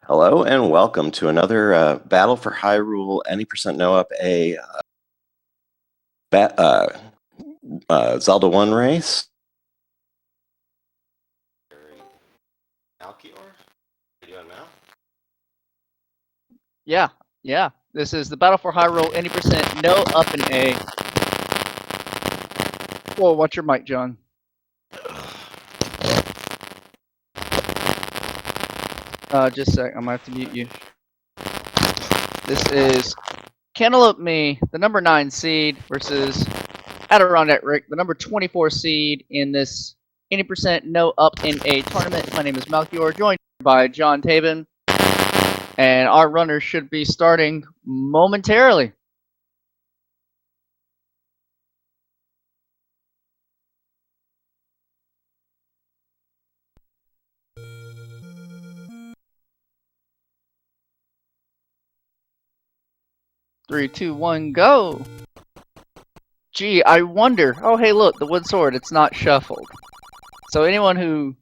Hello and welcome to another Battle for Hyrule any percent no up Zelda 1 race. Yeah. This is the Battle for Hyrule any percent no up and A. Whoa, watch your mic, John. Just a sec, I'm gonna have to mute you. This is cantaloupeme, the number 9 seed, versus adirondackrick, the number 24 seed in this 80% no up in A tournament. My name is Melchior, joined by John Tabin, and our runners should be starting momentarily. Three, two, one, go! Gee, I wonder. Oh, hey, look, the wood sword. It's not shuffled. So anyone who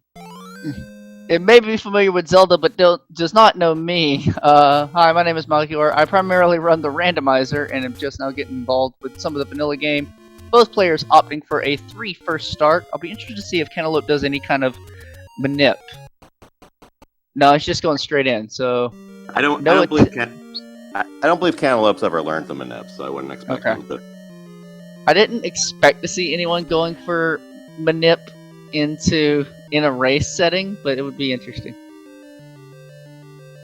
it may be familiar with Zelda but does not know me. Hi, my name is Melchior. I primarily run the randomizer and am just now getting involved with some of the vanilla game. Both players opting for a 3 first start. I'll be interested to see if Cantaloupe does any kind of manip. No, it's just going straight in. So I don't believe Cantaloupe's ever learned the manips, so I wouldn't expect him to. I didn't expect to see anyone going for manip in a race setting, but it would be interesting.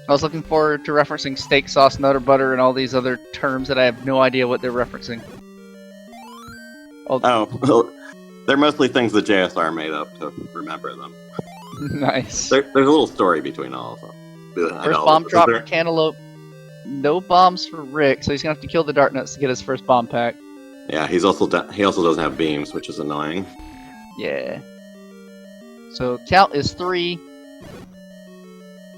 I was looking forward to referencing steak sauce, nutter butter, and all these other terms that I have no idea what they're referencing. Well, they're mostly things that JSR made up to remember them. Nice. There's a little story between all of them. First bomb drop for Cantaloupe. No bombs for Rick, so he's gonna have to kill the Dark Nuts to get his first bomb pack. Yeah, he also doesn't have beams, which is annoying. Yeah. So count is 3.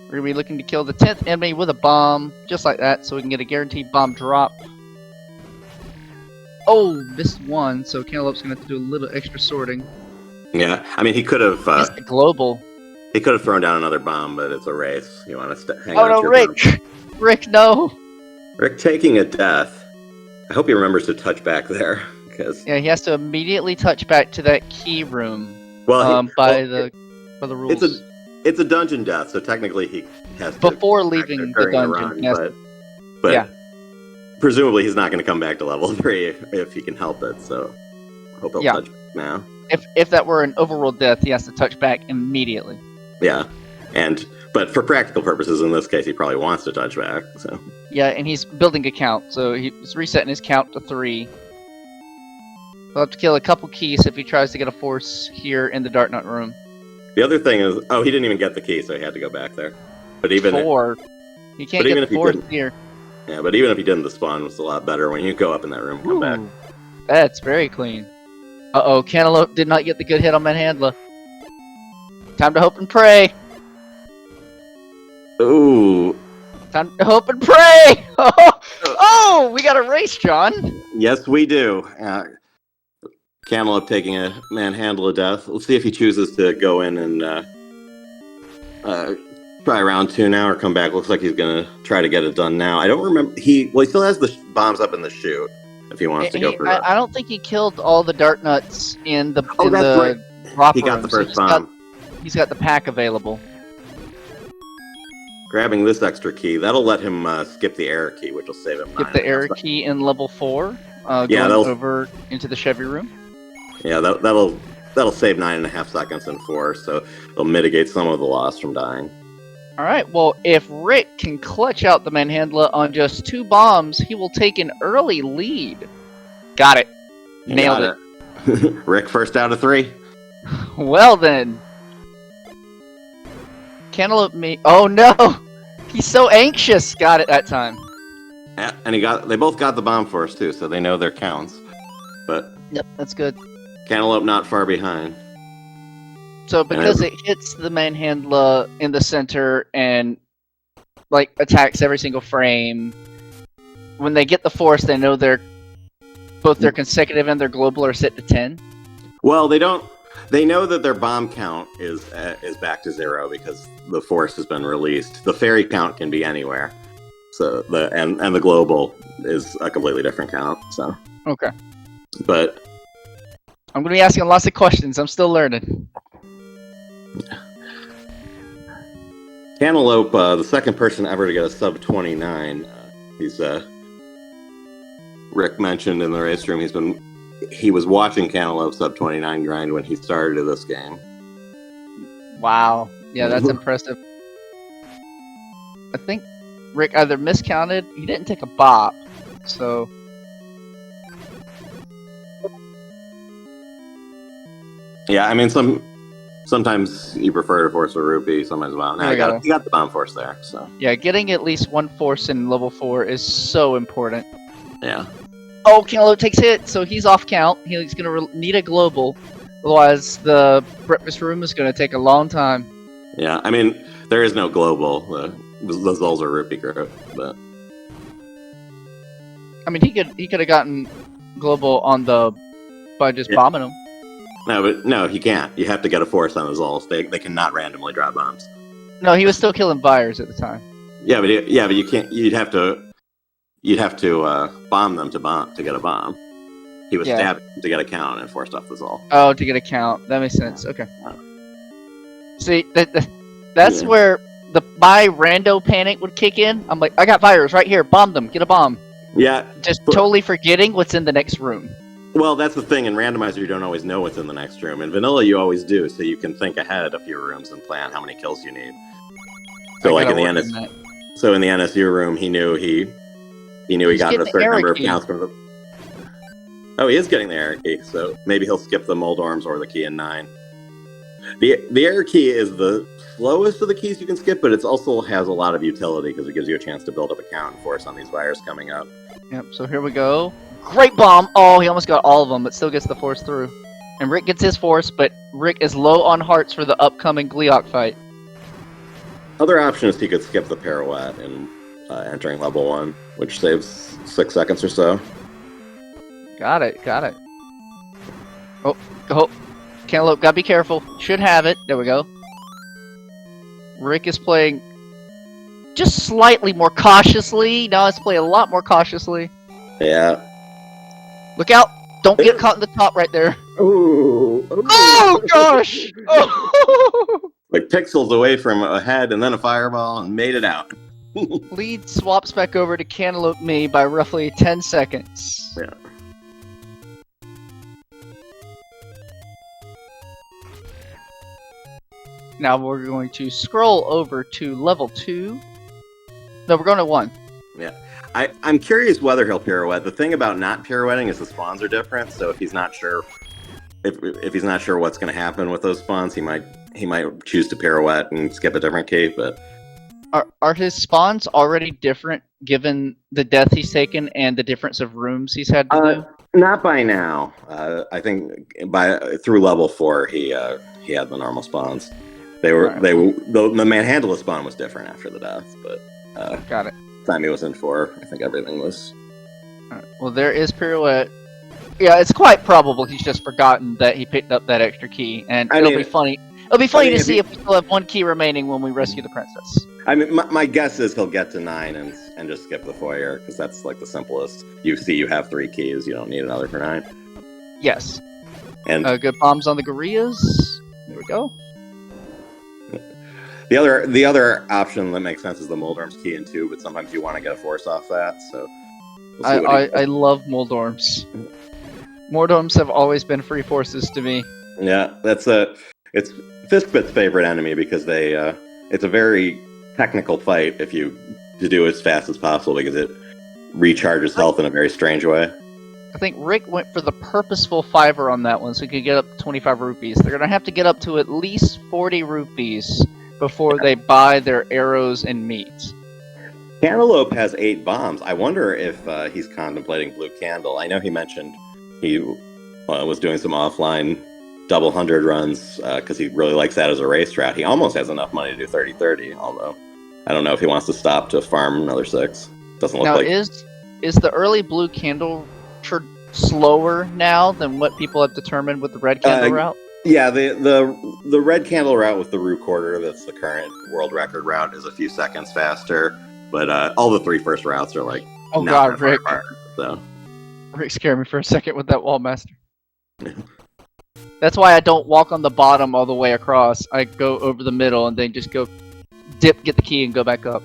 We're gonna be looking to kill the 10th enemy with a bomb, just like that, so we can get a guaranteed bomb drop. Oh, missed one, so Cantaloupe's gonna have to do a little extra sorting. Yeah, I mean he could have. Missed the global. He could have thrown down another bomb, but it's a race. You want to hang on. Oh no, Rick! Rick, no! Rick taking a death. I hope he remembers to touch back there, because yeah, he has to immediately touch back to that key room. Well, by the rules. It's a dungeon death, so technically he has to before leaving the dungeon. But yeah. Presumably he's not going to come back to level 3 if he can help it. So I hope he'll touch back now. If that were an overworld death, he has to touch back immediately. Yeah, but for practical purposes, in this case, he probably wants to touch back. So yeah, and he's building a count, so he's resetting his count to 3. He'll have to kill a couple keys if he tries to get a force here in the Dark Nut room. The other thing is, he didn't even get the key, so he had to go back there. But even 4, you can't get the 4th here. Yeah, but even if he didn't, the spawn was a lot better when you go up in that room and come back. That's very clean. Uh-oh, Cantaloupe did not get the good hit on Manhandla. Time to hope and pray. Ooh. Time to hope and pray! Oh, we got a race, John! Yes, we do. Cantaloupe taking a Manhandla death. Let's see if he chooses to go in and try round 2 now or come back. Looks like he's going to try to get it done now. I don't remember. He still has the bombs up in the chute if he wants to go for that. I don't think he killed all the Dark Nuts in the drop he got room, the first bomb. He's got the pack available. Grabbing this extra key, that'll let him skip the error key, which will save him. Skip the error key in level 4, going over into the Chevy room. Yeah, that'll save 9.5 seconds in 4, so it'll mitigate some of the loss from dying. Alright, well, if Rick can clutch out the Manhandla on just 2 bombs, he will take an early lead. Got it. Nailed it. Rick first out of 3. Well then. Cantaloupeme. Oh no! He's so anxious! Got it that time. Yeah, and they both got the bomb for us too, so they know their counts. But yep, that's good. Cantaloupe not far behind. So because it hits the Manhandla in the center and attacks every single frame, when they get the force, they know both their consecutive and their global are set to 10. Well, they don't. They know that their bomb count is back to 0 because the force has been released. The fairy count can be anywhere. So and the global is a completely different count. So Okay. But I'm gonna be asking lots of questions. I'm still learning. Cantaloupe, the second person ever to get a sub 29. He's Rick mentioned in the race room. He was watching Cantaloupe sub 29 grind when he started this game. Wow. Yeah, that's impressive. I think Rick either miscounted. He didn't take a bop, so. Yeah, I mean sometimes you prefer to force a rupee. Sometimes he got the bomb force there. So yeah, getting at least one force in level 4 is so important. Yeah. Oh, Cantaloupe takes hit, so he's off count. He's gonna need a global, otherwise the breakfast room is gonna take a long time. Yeah, I mean there is no global. The Zulls are rupee growth, but I mean he could have gotten global on by just bombing him. No, he can't. You have to get a force on the Zulls. They cannot randomly drop bombs. No, he was still killing buyers at the time. Yeah, but you can't. You'd have to bomb them to get a bomb. He was stabbing to get a count and forced off the Zull. Oh, to get a count. That makes sense. Okay. See, that's where my rando panic would kick in. I'm like, I got virus right here. Bomb them. Get a bomb. Yeah. Just totally forgetting what's in the next room. Well, that's the thing. In randomizer, you don't always know what's in the next room. In vanilla, you always do, so you can think ahead a few rooms and plan how many kills you need. So, like in the NSU room, he knew he got a certain number of counts from the. Oh, he is getting the error key, so maybe he'll skip the Moldorms or the key in 9. The error key is the slowest of the keys you can skip, but it also has a lot of utility because it gives you a chance to build up a count and force on these virus coming up. Yep. So here we go. Great bomb! Oh, he almost got all of them, but still gets the force through. And Rick gets his force, but Rick is low on hearts for the upcoming Gleeok fight. Other option is he could skip the pirouette and entering level 1, which saves 6 seconds or so. Got it. Oh, Cantaloupe, gotta be careful. Should have it. There we go. Rick is playing just slightly more cautiously. Now let's play a lot more cautiously. Yeah. Look out! Don't get caught in the top right there. Ooh. Oh gosh! Oh. Like pixels away from a head and then a fireball and made it out. Lead swaps back over to Cantaloupe me by roughly 10 seconds. Yeah. Now we're going to scroll over to level 2. No, we're going to 1. Yeah. I'm curious whether he'll pirouette. The thing about not pirouetting is the spawns are different, so if he's not sure if he's not sure what's going to happen with those spawns, he might choose to pirouette and skip a different key, but are his spawns already different given the death he's taken and the difference of rooms he's had to do? Not by now. I think through level 4 he had the normal spawns. The manhandle spawn was different after the death, but got it. Time he was in 4, I think everything was. Right. Well, there is pirouette. Yeah, it's quite probable he's just forgotten that he picked up that extra key, and it'll be funny. It'll be funny to see if we still have 1 key remaining when we rescue the princess. I mean, my guess is he'll get to 9 and just skip the foyer because that's like the simplest. You have 3 keys. You don't need another for 9. Yes. And good bombs on the gorillas. There we go. The other option that makes sense is the Moldorms key in 2, but sometimes you want to get a force off that. So I love Moldorms. Moldorms have always been free forces to me. Yeah, it's Fistbit's favorite enemy because it's a very technical fight if you to do as fast as possible because it recharges health in a very strange way. I think Rick went for the purposeful 5er on that one so he could get up to 25 rupees. They're going to have to get up to at least 40 rupees before they buy their arrows and meat. Cantaloupe has 8 bombs. I wonder if he's contemplating Blue Candle. I know he mentioned he was doing some offline double 100 runs because he really likes that as a race strat. He almost has enough money to do 30-30, although I don't know if he wants to stop to farm another 6. Doesn't look now, like. Is the early Blue Candle slower now than what people have determined with the Red Candle route? Yeah, the red candle route with the root quarter, that's the current world record route, is a few seconds faster. But all the 3 first routes are like Oh not god, that far Rick. apart. So Rick scared me for a second with that wall master. That's why I don't walk on the bottom all the way across. I go over the middle and then just go dip, get the key, and go back up.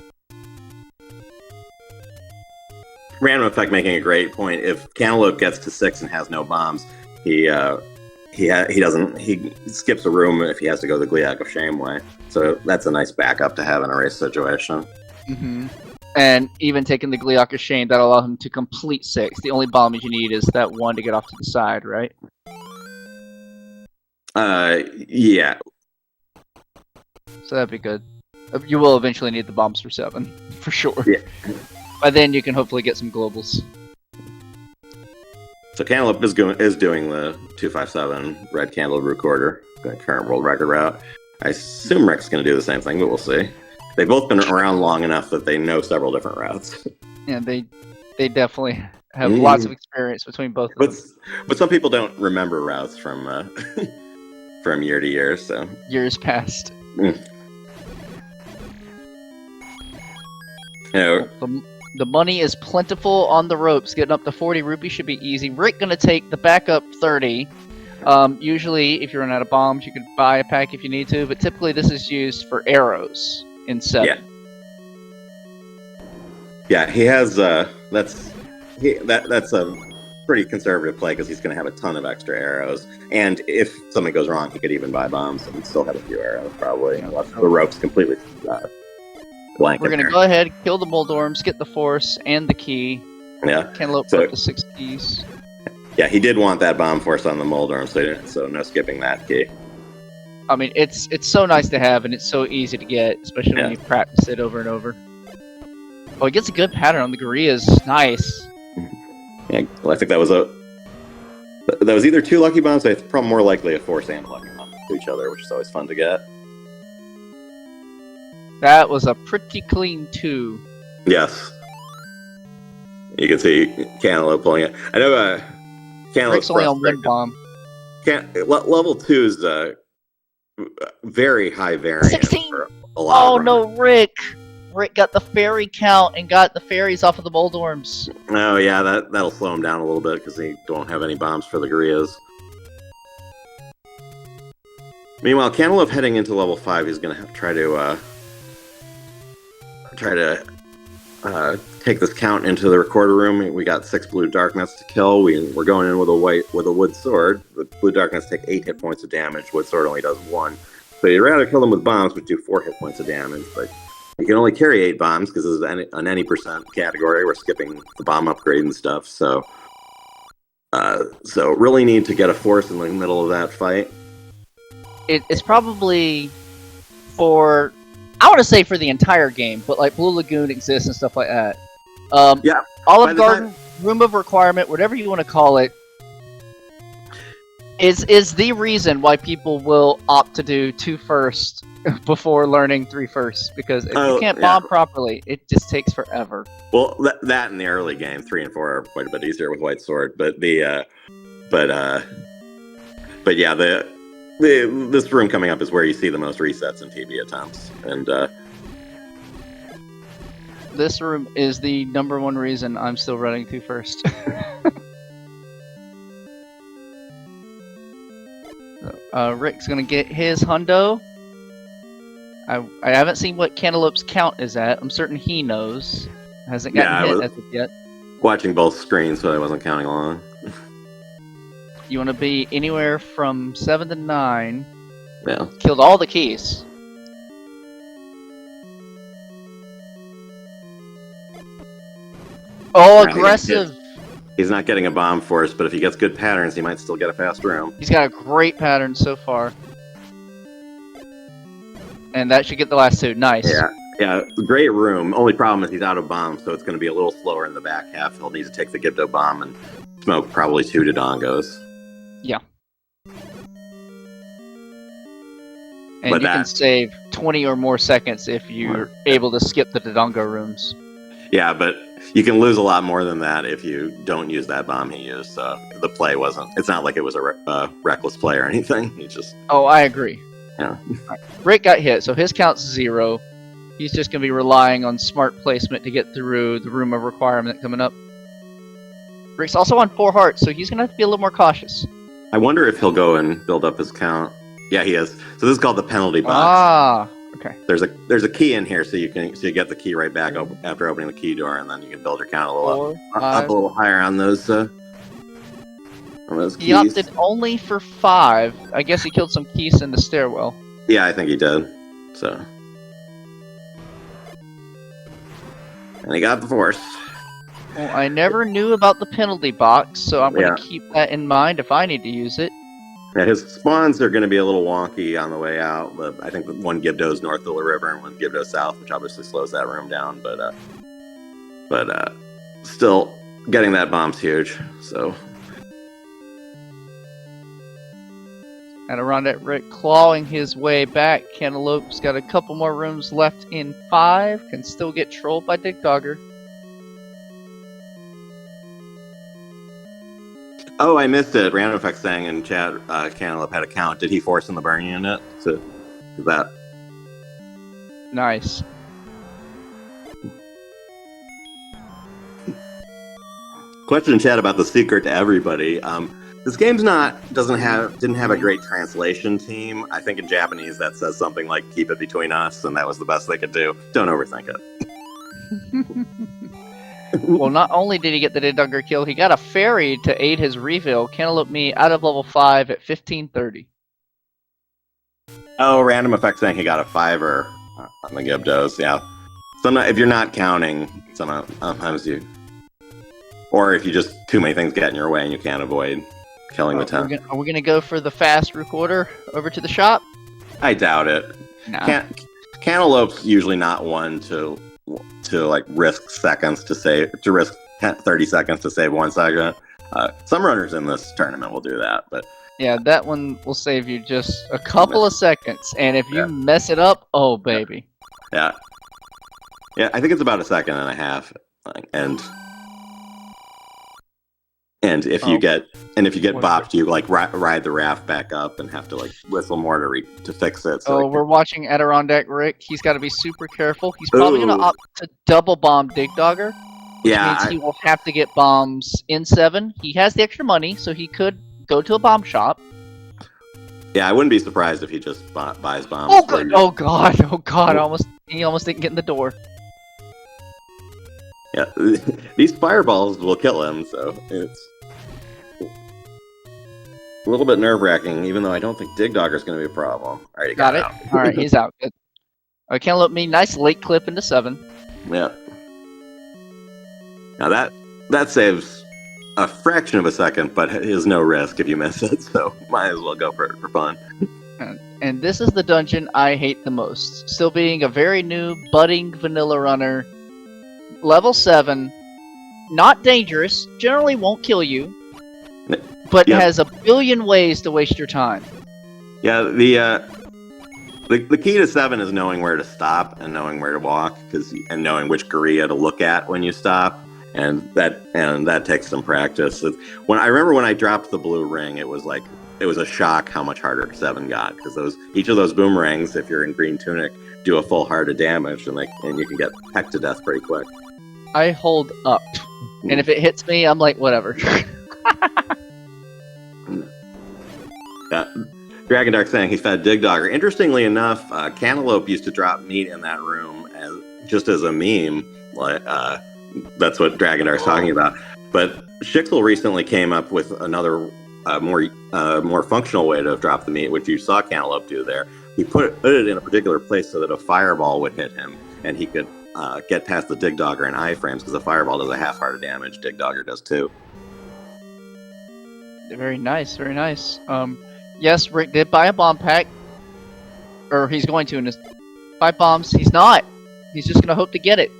Random Effect making a great point. If Cantaloupe gets to 6 and has no bombs, he skips a room if he has to go the Gliac of Shame way. So that's a nice backup to have in a race situation. Mm-hmm. And even taking the Gliac of Shame, that'll allow him to complete 6. The only bomb you need is that one to get off to the side, right? Yeah. So that'd be good. You will eventually need the bombs for 7, for sure. Yeah. By then you can hopefully get some globals. So Cantaloupe is doing the 257 red candle recorder, the current world record route. I assume Rick's going to do the same thing, but we'll see. They've both been around long enough that they know several different routes. Yeah, they definitely have lots of experience between both of them. But some people don't remember routes from from year to year, so years past. You know, the money is plentiful on the ropes. Getting up to 40 rupees should be easy. Rick gonna take the backup 30. Usually, if you're running out of bombs, you could buy a pack if you need to, but typically this is used for arrows in 7. Yeah, he has that's a pretty conservative play because he's going to have a ton of extra arrows, and if something goes wrong, he could even buy bombs and still have a few arrows probably, unless the rope's completely blank. We're gonna go ahead, kill the Moldorms, get the force and the key. Yeah, Cantaloupe up to 6 keys. Yeah, he did want that bomb force on the Moldorm, so no skipping that key. I mean, it's so nice to have, and it's so easy to get, especially when you practice it over and over. Oh, he gets a good pattern on the Gurias. Nice. Yeah, well, I think that was either 2 lucky bombs. It's probably more likely a force and a lucky bomb to each other, which is always fun to get. That was a pretty clean 2. Yes. You can see Cantaloupe pulling it. I know Cantaloupe's only on 1 bomb. Level 2 is very high variance 16! for a lot Oh of no, Rick! Rick got the fairy count and got the fairies off of the Moldorms. Oh yeah, that'll slow him down a little bit because he don't have any bombs for the Gurias. Meanwhile, Cantaloupe heading into level 5, he's gonna have to try to take this count into the recorder room. We got 6 blue darkness to kill. We're going in with a wood sword. The blue darkness take 8 hit points of damage. Wood sword only does 1. So you'd rather kill them with bombs, which do 4 hit points of damage. But you can only carry 8 bombs because this is an any percent category. We're skipping the bomb upgrade and stuff. So really need to get a force in the middle of that fight. It's probably for, I want to say for the entire game, but like Blue Lagoon exists and stuff like that. Yeah. Olive Garden, Room of Requirement, whatever you want to call it, is the reason why people will opt to do 2 first before learning 3 first, because if you can't bomb properly, it just takes forever. Well, that in the early game, 3 and 4 are quite a bit easier with White Sword, but this room coming up is where you see the most resets in PB attempts, and this room is the #1 reason I'm still running 2 first. Rick's gonna get his hundo. I haven't seen what Cantaloupe's count is at. I'm certain he knows. Hasn't gotten hit as of yet. Watching both screens, so I wasn't counting along. You want to be anywhere from 7 to 9. Yeah. Killed all the keys. Oh, aggressive! He's not getting a bomb force, but if he gets good patterns, he might still get a fast room. He's got a great pattern so far. And that should get the last 2. Nice. Yeah, great room. Only problem is he's out of bombs, so it's going to be a little slower in the back half. He'll need to take the Gibdo bomb and smoke probably 2 Dodongos. Yeah. And you can save 20 or more seconds if you're able to skip the Dodongo rooms. Yeah, but you can lose a lot more than that if you don't use that bomb he used. So the play wasn't. It's not like it was a reckless play or anything. He just. Oh, I agree. Yeah. Right. Rick got hit, so his count's 0. He's just gonna be relying on smart placement to get through the room of requirement coming up. Rick's also on 4 hearts, so he's gonna have to be a little more cautious. I wonder if he'll go and build up his count. Yeah, he is. So this is called the penalty box. Ah, okay. There's a key in here, so you get the key right back after opening the key door, and then you can build your count a little up a little higher on those keys. He opted only for 5. I guess he killed some keys in the stairwell. Yeah, I think he did. So, and he got the force. Well, I never knew about the penalty box, so I'm going to keep that in mind if I need to use it. Yeah, his spawns are going to be a little wonky on the way out. But I think one Gibdo's north of the river and one Gibdo south, which obviously slows that room down. But still, getting that bomb's huge. So, Adirondackrick clawing his way back. Cantaloupe's got a couple more rooms left in 5. Can still get trolled by Digdogger. oh, I missed it. Random Effects saying in chat, Cantaloupe had a count. Did he force in the burn unit? So, that. Nice. Question in chat about the secret to everybody. This game's didn't have a great translation team. I think in Japanese that says something like "keep it between us," and that was the best they could do. Don't overthink it. Well, not only did he get the Digdogger kill, he got a fairy to aid his reveal. Cantaloupe me out of level 5 at 1530. Oh, Random Effect saying he got a 5er on the Gibdos. Yeah, if you're not counting, sometimes you, or if you just too many things get in your way and you can't avoid killing the 10. Are we gonna go for the fast recorder over to the shop? I doubt it. No. Cantaloupe's usually not one to like risk seconds to risk 30 seconds to save 1 second. Some runners in this tournament will do that, but yeah, that one will save you just a couple of seconds, and if you mess it up, oh baby. Yeah, I think it's about 1.5 seconds, and if you get bopped, you like ride the raft back up and have to like whistle more to fix it. So we're watching Adirondackrick. He's got to be super careful. He's probably going to opt to double bomb Digdogger. Which means he will have to get bombs in 7. He has the extra money, so he could go to a bomb shop. Yeah, I wouldn't be surprised if he just buys bombs. Oh god! He almost didn't get in the door. Yeah, these fireballs will kill him, so it's a little bit nerve-wracking, even though I don't think Digdogger's going to be a problem. All right, he got it. Out. All right, he's out. Good. Cantaloupe me, nice late clip into 7. Yeah. Now that saves a fraction of a second, but is no risk if you miss it, so might as well go for it for fun. And this is the dungeon I hate the most. Still being a very new, budding vanilla runner. Level 7. Not dangerous. Generally won't kill you. But has a billion ways to waste your time. Yeah, the key to 7 is knowing where to stop and knowing where to walk, and knowing which Guria to look at when you stop, and that takes some practice. I remember when I dropped the blue ring, it was a shock how much harder 7 got, because each of those boomerangs, if you're in green tunic, do a full heart of damage, and you can get pecked to death pretty quick. I hold up, and if it hits me, I'm like, whatever. Yeah. Dragon Dark saying he fed Digdogger. Interestingly enough, Cantaloupe used to drop meat in that room just as a meme. That's what Dragon Dark's talking about. But Shixel recently came up with another more functional way to drop the meat, which you saw Cantaloupe do there. He put it in a particular place so that a fireball would hit him, and he could get past the Digdogger and iframes, because the fireball does a half heart of damage. Digdogger does too. Very nice, very nice. Yes, Rick did buy a bomb pack. Or he's going to in his 5 bombs. He's not. He's just going to hope to get it.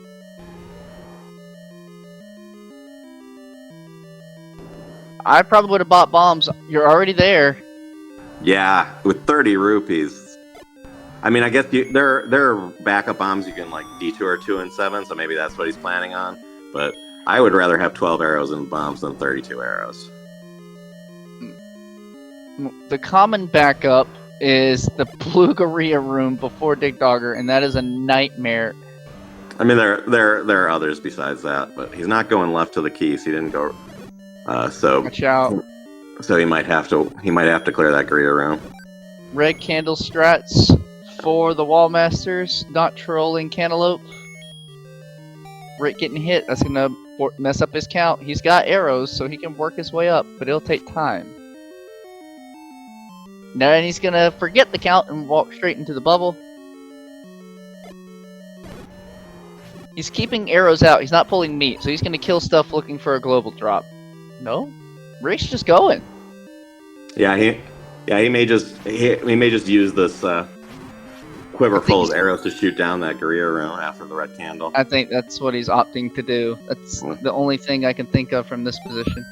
I probably would have bought bombs. You're already there. Yeah, with 30 rupees. I mean, I guess there are backup bombs you can like detour to in 7, so maybe that's what he's planning on. But I would rather have 12 arrows in bombs than 32 arrows. The common backup is the Bluegaria room before Dig Dogger, and that is a nightmare. I mean, there are others besides that, but he's not going left to the keys. He didn't go. So watch out. So he might have to clear that Garia room. Red candle strats for the wall masters, not trolling cantaloupe. Rick getting hit. That's gonna mess up his count. He's got arrows, so he can work his way up, but it'll take time. Then he's gonna forget the count and walk straight into the bubble. He's keeping arrows out. He's not pulling meat, so he's gonna kill stuff looking for a global drop. No, Rick's just going. Yeah, he may just use this quiver full of arrows to shoot down that Garia room after the red candle. I think that's what he's opting to do. That's the only thing I can think of from this position.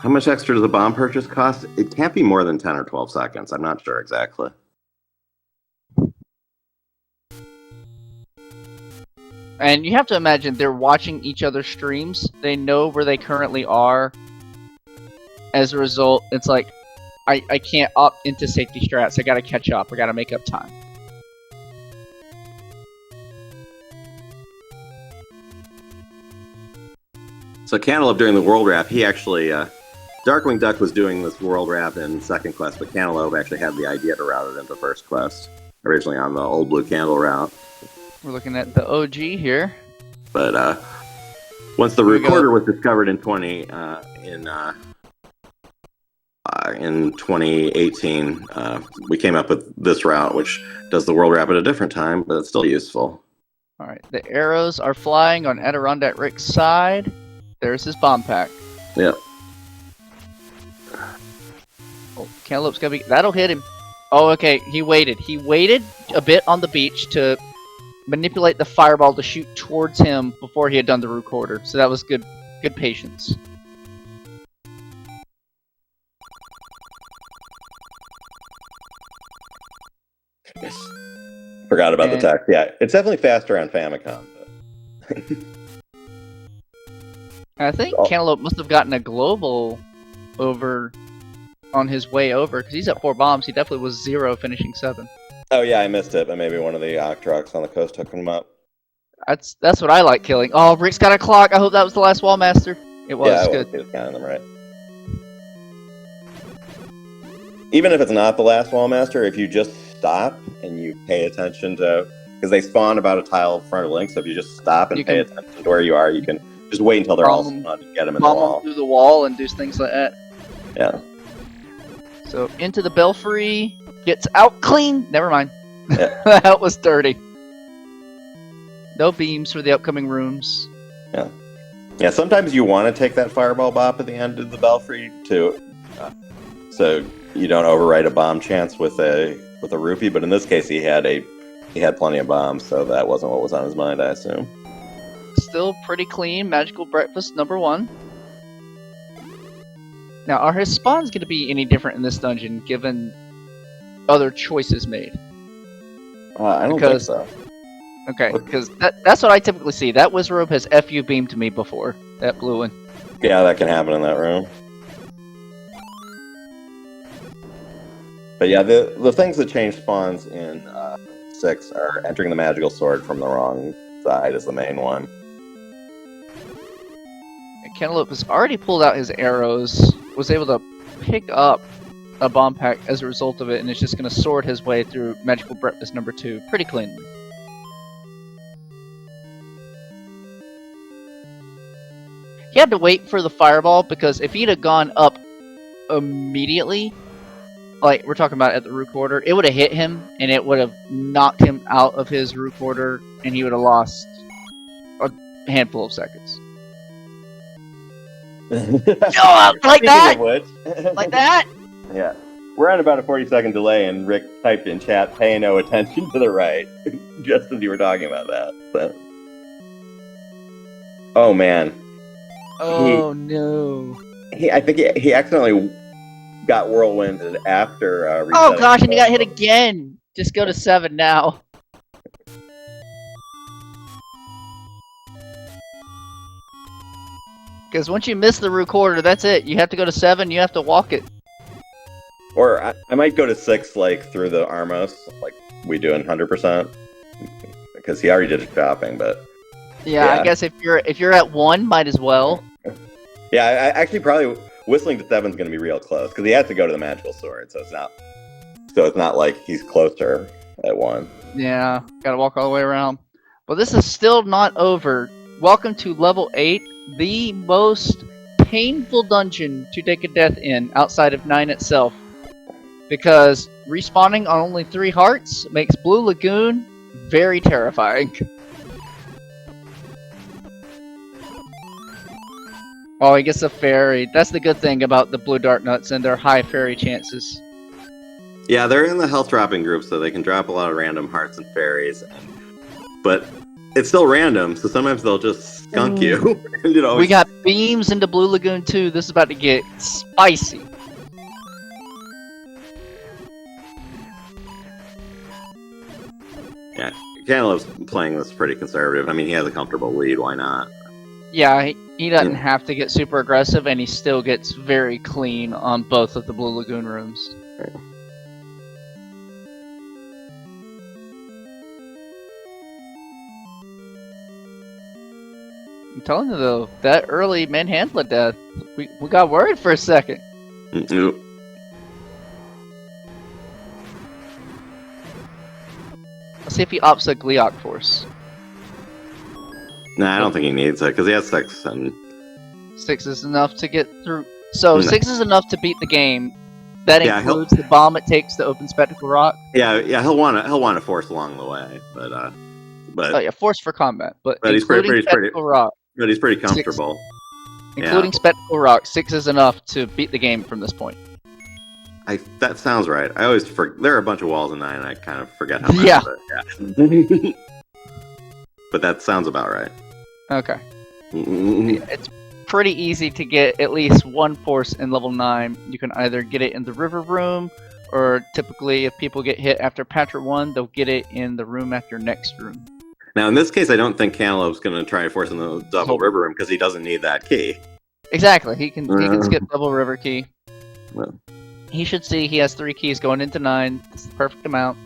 How much extra does the bomb purchase cost? It can't be more than 10 or 12 seconds. I'm not sure exactly. And you have to imagine they're watching each other's streams. They know where they currently are. As a result, it's like, I can't opt into safety strats. I gotta catch up. I gotta make up time. So Cantaloupe during the world wrap, he actually, Darkwing Duck was doing this world wrap in second quest, but Cantaloupe actually had the idea to route it into first quest, originally on the old blue candle route. We're looking at the OG here. But once the recorder was discovered in 2018, we came up with this route, which does the world wrap at a different time, but it's still useful. All right, the arrows are flying on Adirondackrick's side. There's his bomb pack. Yep. Oh, Cantaloupe's gonna be. That'll hit him. Oh, okay. He waited. He waited a bit on the beach to manipulate the fireball to shoot towards him before he had done the recorder. So that was good patience. Forgot about the text. Yeah, it's definitely faster on Famicom. But... I think Cantaloupe must have gotten a global over on his way over, because he's at 4 bombs. He definitely was 0 finishing 7. Oh yeah, I missed it, but maybe one of the Octrox on the coast took him up. That's what I like killing. Oh, Rick's got a clock. I hope that was the last wall master. It was. Yeah, good. He was counting them right. Even if it's not the last wall master, if you just stop and you pay attention to, because they spawn about a tile in front of Link, so if you just stop and pay attention to where you are, you can just wait until they're all spawned and get them in the wall. Through the wall and do things like that. Yeah. So into the belfry, gets out clean. Never mind. Yeah. That was dirty. No beams for the upcoming rooms. Yeah. Yeah. Sometimes you want to take that fireball bop at the end of the belfry too, so you don't overwrite a bomb chance with a rupee. But in this case, he had plenty of bombs, so that wasn't what was on his mind, I assume. Still pretty clean. Magical breakfast number 1. Now, are his spawns going to be any different in this dungeon, given other choices made? I don't think so. Okay, because that's what I typically see. That Wizrobe has FU beamed to me before, that blue one. Yeah, that can happen in that room. But yeah, the things that change spawns in 6 are entering the magical sword from the wrong side is the main one. Cantaloupe has already pulled out his arrows, was able to pick up a bomb pack as a result of it, and is just going to sword his way through Magical Breakfast number 2 pretty cleanly. He had to wait for the fireball, because if he'd have gone up immediately, like we're talking about at the recorder, it would have hit him, and it would have knocked him out of his recorder, and he would have lost a handful of seconds. Oh, like that? Like that? Yeah. We're on about a 40-second delay, and Rick typed in chat, pay no attention to the right, just as you were talking about that. So. Oh, man. Oh, no. I think he accidentally got whirlwinded after Oh gosh, and he got hit again! Just go to 7 now. Because once you miss the recorder, that's it. You have to go to 7, you have to walk it. Or I might go to 6, like, through the Armos, like we do in 100%. Because he already did his shopping, but... Yeah, I guess if you're at 1, might as well. Yeah, I actually probably... Whistling to 7 is going to be real close, because he has to go to the magical sword, so it's not like he's closer at 1. Yeah, gotta walk all the way around. But this is still not over. Welcome to level 8, the most painful dungeon to take a death in outside of 9 itself. Because respawning on only 3 hearts makes Blue Lagoon very terrifying. Oh, he gets a fairy. That's the good thing about the blue dart nuts and their high fairy chances. Yeah, they're in the health dropping group, so they can drop a lot of random hearts and fairies. But it's still random, so sometimes they'll just skunk you. And We got beams into Blue Lagoon too. This is about to get spicy. Yeah, Cantaloupe's playing this pretty conservative. I mean, he has a comfortable lead. Why not? Yeah, he doesn't have to get super aggressive, and he still gets very clean on both of the Blue Lagoon rooms. Right. I'm telling you though, that early manhandler death, we got worried for a second. Mm-hmm. Let's see if he opts a Gleeok Force. Nah, I don't think he needs it, because he has 6, and... 6 is enough to get through. So, 6 is enough to beat the game. That Yeah, includes the bomb it takes to open Spectacle Rock. Yeah, he'll want to force along the way, but Oh yeah, force for combat, but he's including Spectacle Rock. But he's pretty comfortable. 6, including Spectacle Rock, 6 is enough to beat the game from this point. That sounds right. I always there are a bunch of walls in 9, and I kind of forget how much. Yeah. Yeah. But that sounds about right. Okay. It's pretty easy to get at least 1 force in level 9. You can either get it in the river room, or typically if people get hit after Patra 1, they'll get it in the room after next room. Now in this case, I don't think Cantaloupe's going to try and force in the double river room, because he doesn't need that key. Exactly. He can skip double river key. Well. He should see he has 3 keys going into 9. It's the perfect amount.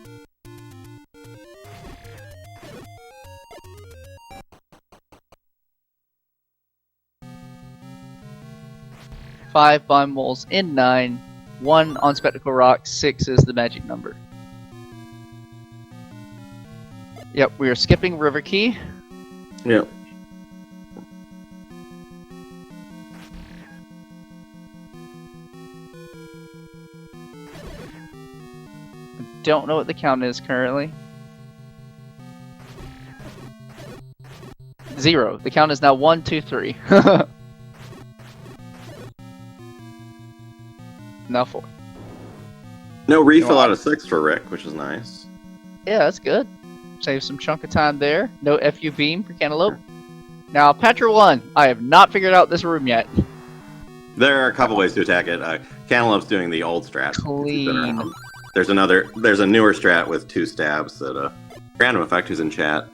Five bomb walls in 9, 1 on Spectacle Rock, 6 is the magic number. Yep, we are skipping River Key. Yep. Don't know what the count is currently. 0. The count is now 1, 2, 3. Now 4. No refill out of 6 for Rick, which is nice. Yeah, that's good. Save some chunk of time there. No FU beam for Cantaloupe. Now, Patra 1. I have not figured out this room yet. There are a couple ways to attack it. Cantaloupe's doing the old strat. Clean. There's a newer strat with 2 stabs that Random Effect, who's in chat,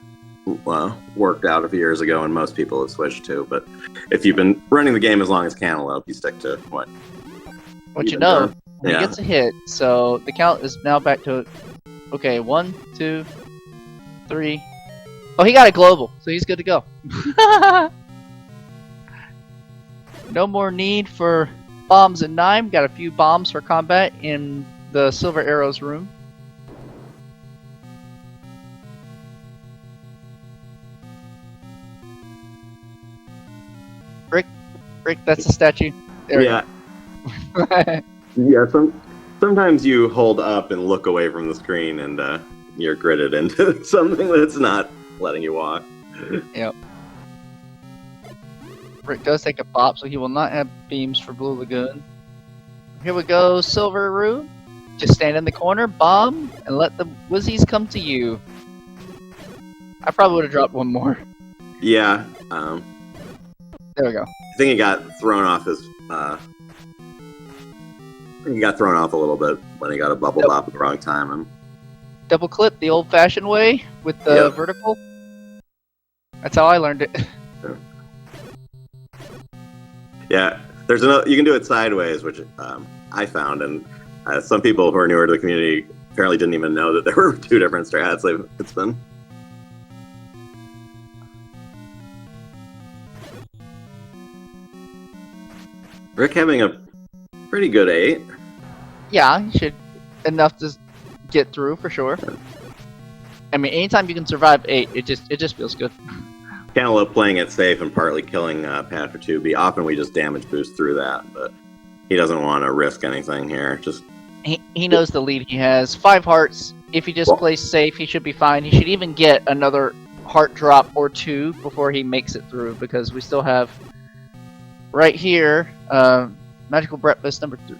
worked out a few years ago, and most people have switched to. But if you've been running the game as long as Cantaloupe, you stick to what you know. When he gets a hit, so the count is now back to, okay, 1, 2, 3. Oh, he got a global, so he's good to go. No more need for bombs in 9. Got a few bombs for combat in the Silver Arrows room. Rick, that's a statue. There yeah. Yeah, sometimes you hold up and look away from the screen, and you're gridded into something that's not letting you walk. Yep. Rick does take a pop, so he will not have beams for Blue Lagoon. Here we go, Silver Room. Just stand in the corner, bomb, and let the Wizzies come to you. I probably would have dropped one more. Yeah. There we go. I think he got thrown off his He got thrown off a little bit when he got a bubble bop at the wrong time. And double clip the old-fashioned way with the vertical. That's how I learned it. Yeah, there's another. You can do it sideways, which I found, and some people who are newer to the community apparently didn't even know that there were 2 different strats. It's been. Rick having a pretty good 8. Yeah, you should enough to get through for sure. I mean, anytime you can survive 8, it just feels good. Cantaloupe playing it safe and partly killing Pat for 2B. Often we just damage boost through that, but he doesn't want to risk anything here. Just he knows the lead he has. 5 hearts. If he just plays safe, he should be fine. He should even get another heart drop or 2 before he makes it through, because we still have right here magical breakfast number 3.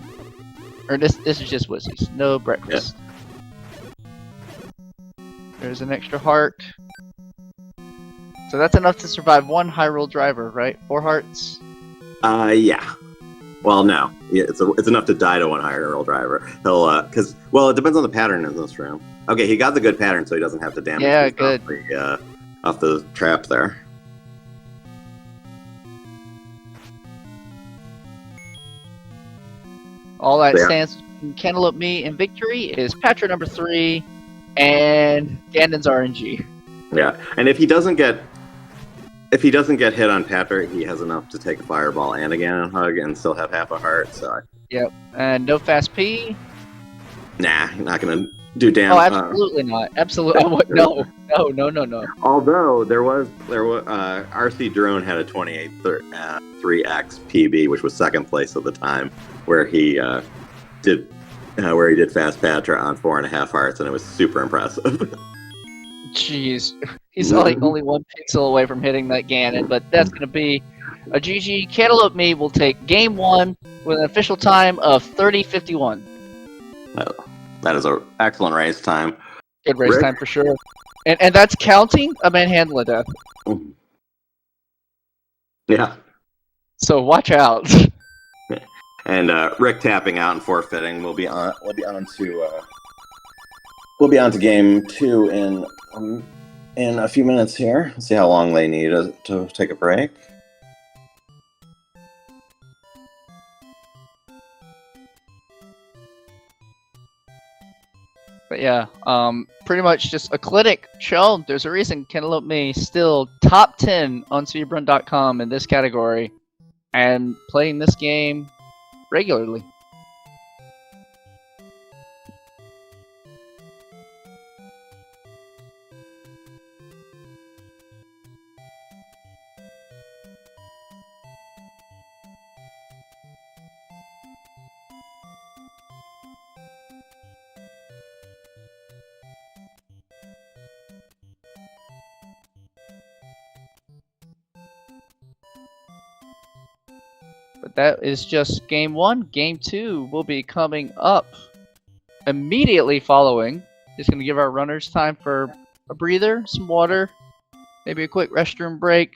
Or this is just Wizzies. No breakfast. There's an extra heart. So that's enough to survive 1 Hyrule driver, right? 4 hearts? Yeah. Well, no. Yeah, it's enough to die to 1 Hyrule driver. He'll, it depends on the pattern in this room. Okay, he got the good pattern, so he doesn't have to damage off the trap there. All that stands between Cantaloupe, me, and victory is Patra number 3 and Ganon's RNG. Yeah, and if he doesn't get hit on Patra, he has enough to take a fireball and a Ganon hug and still have half a heart. So. Yep, and no fast P. Nah, not gonna do damage. Oh, absolutely not. Absolutely, no. Although there was RC Drone had a 28 3x PB, which was 2nd place at the time, where he did fast Patra on 4.5 hearts, and it was super impressive. Jeez, he's like only 1 pixel away from hitting that Ganon, but that's gonna be a GG. Cantaloupe me will take game 1 with an official time of 30:51. That is an excellent race time. Good race time for sure. And that's counting a manhandler death. Yeah. So watch out. And Rick tapping out and forfeiting. We'll be on to game 2 in a few minutes here. See how long they need to take a break. But yeah, pretty much just a clinic shown. There's a reason Cantaloupe me still top 10 on speedrun.com in this category, and playing this game regularly. But that is just game 1. Game 2 will be coming up immediately following. Just going to give our runners time for a breather, some water, maybe a quick restroom break.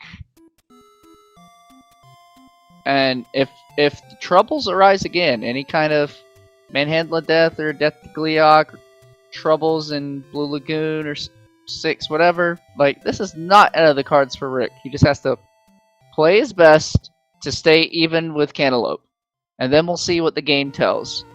And if the troubles arise again, any kind of manhandler death or death to Gleeok, or troubles in Blue Lagoon or 6, whatever, like, this is not out of the cards for Rick. He just has to play his best to stay even with Cantaloupe, and then we'll see what the game tells.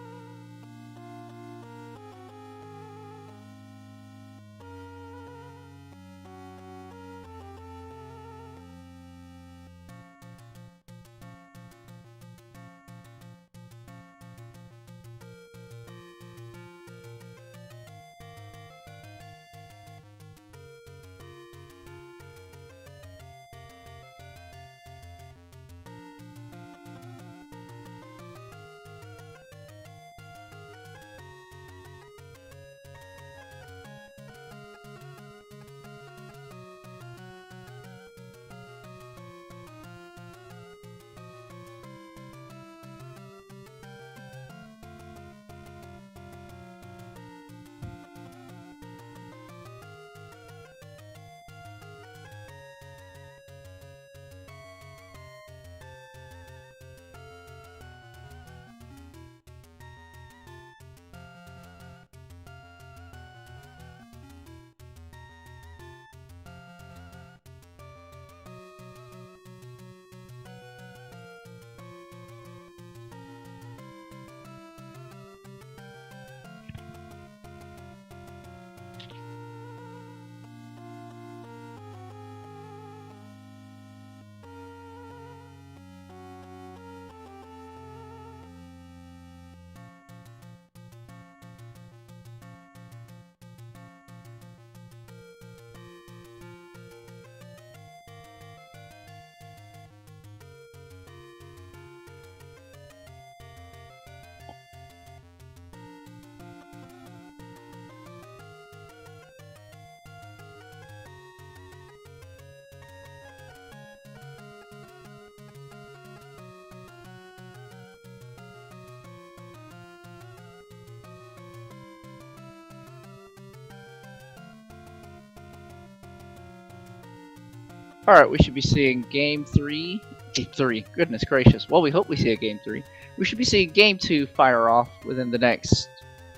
Alright, we should be seeing game 3. Game 3, goodness gracious. Well, we hope we see a game 3. We should be seeing game 2 fire off within the next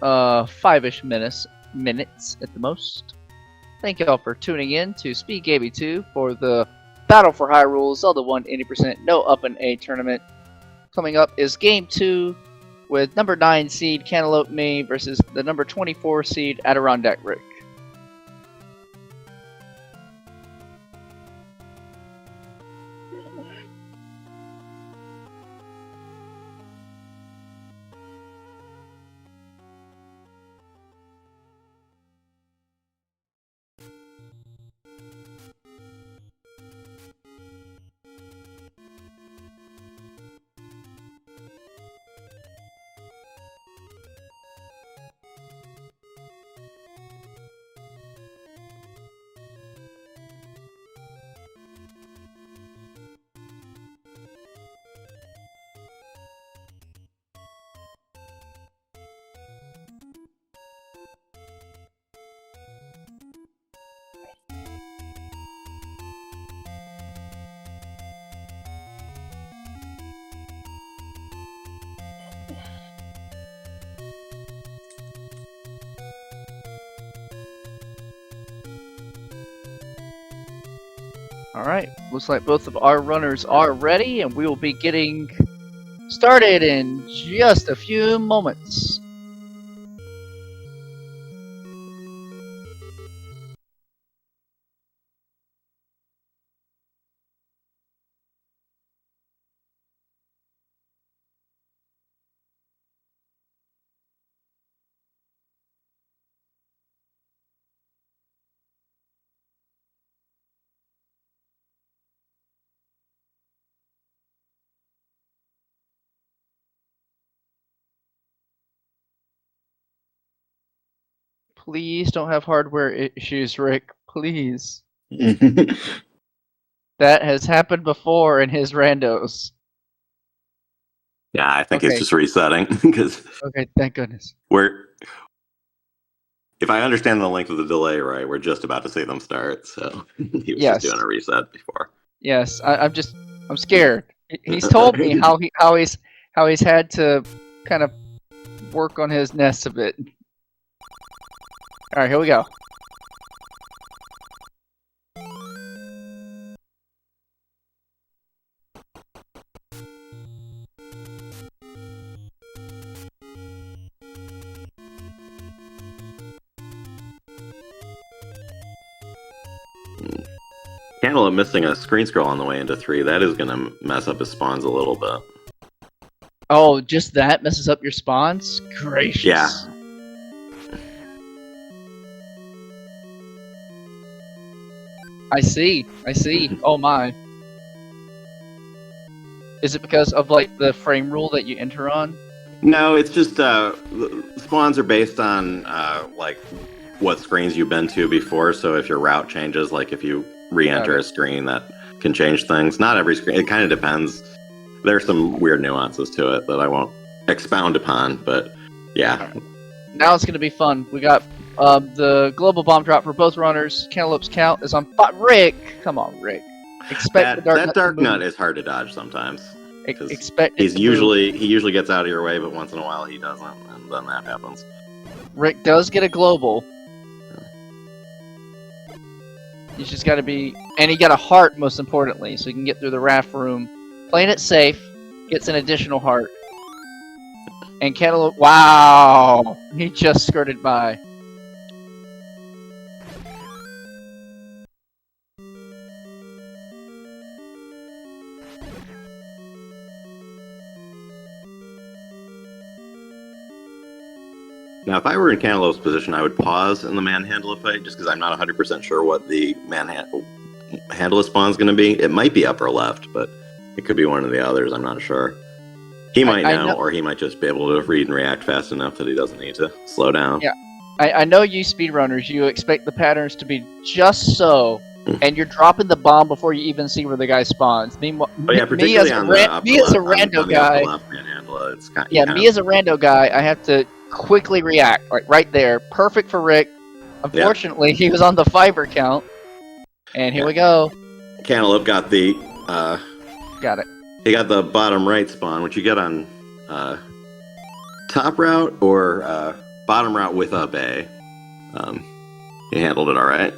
5-ish minutes at the most. Thank you all for tuning in to SpeedGaming 2 for the Battle for Hyrule Zelda 1 80% No Up and A tournament. Coming up is game 2 with number 9 seed Cantaloupeme versus the number 24 seed Adirondackrick. Alright, looks like both of our runners are ready, and we will be getting started in just a few moments. Please don't have hardware issues, Rick. Please. That has happened before in his randos. Yeah, I think it's just resetting because. Okay, thank goodness. If I understand the length of the delay right, we're just about to see them start. So he was just doing a reset before. Yes, I'm scared. He's told me how he's had to kind of work on his nest a bit. All right, here we go. Cantaloupe missing a screen scroll on the way into 3. That is going to mess up his spawns a little bit. Oh, just that messes up your spawns? Gracious. Yeah. I see. Oh my. Is it because of like the frame rule that you enter on? No, it's just spawns are based on like what screens you've been to before. So if your route changes, like if you re-enter a screen, that can change things. Not every screen. It kind of depends. There's some weird nuances to it that I won't expound upon, but yeah. Now it's gonna be fun. We got the global bomb drop for both runners. Cantaloupe's count is on Rick. Come on, Rick. Expect that dark nut is hard to dodge sometimes. He usually gets out of your way, but once in a while he doesn't, and then that happens. Rick does get a global. He's just got to be, and he got a heart most importantly, so he can get through the raft room. Playing it safe, gets an additional heart. And Cantaloupe, wow, he just skirted by. Now, if I were in Cantaloupe's position, I would pause in the manhandle fight, just because I'm not 100% sure what the manhandle spawn is going to be. It might be upper left, but it could be one of the others. I'm not sure. He might know, or he might just be able to read and react fast enough that he doesn't need to slow down. Yeah, I know you speedrunners, you expect the patterns to be just so, and you're dropping the bomb before you even see where the guy spawns. Meanwhile, me as a rando guy, me as a rando guy, I have to quickly react, right there. Perfect for Rick. Unfortunately, he was on the fiber count. And here we go. Cantaloupe got the Got it. he got the bottom right spawn, which you get on top route or bottom route with a bay. He handled it all right.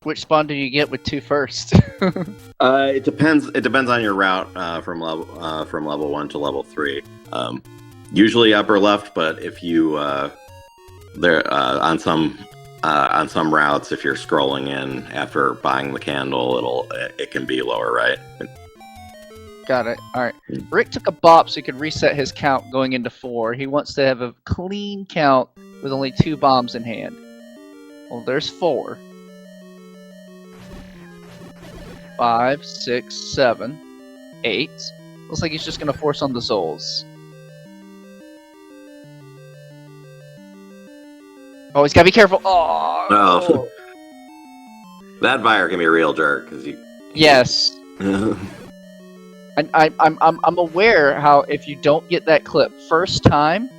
Which spawn do you get with 2 first? It depends. It depends on your route from level 1 to level 3. Usually upper left, but if you there on some routes, if you're scrolling in after buying the candle, it can be lower right. Got it. All right. Rick took a bop so he could reset his count going into 4. He wants to have a clean count with only 2 bombs in hand. Well, there's 4. 5, 6, 7, 8. Looks like he's just gonna force on the Zols. Oh, he's gotta be careful. Oh. That buyer can be a real jerk because you. Yes. I'm aware how if you don't get that clip first time,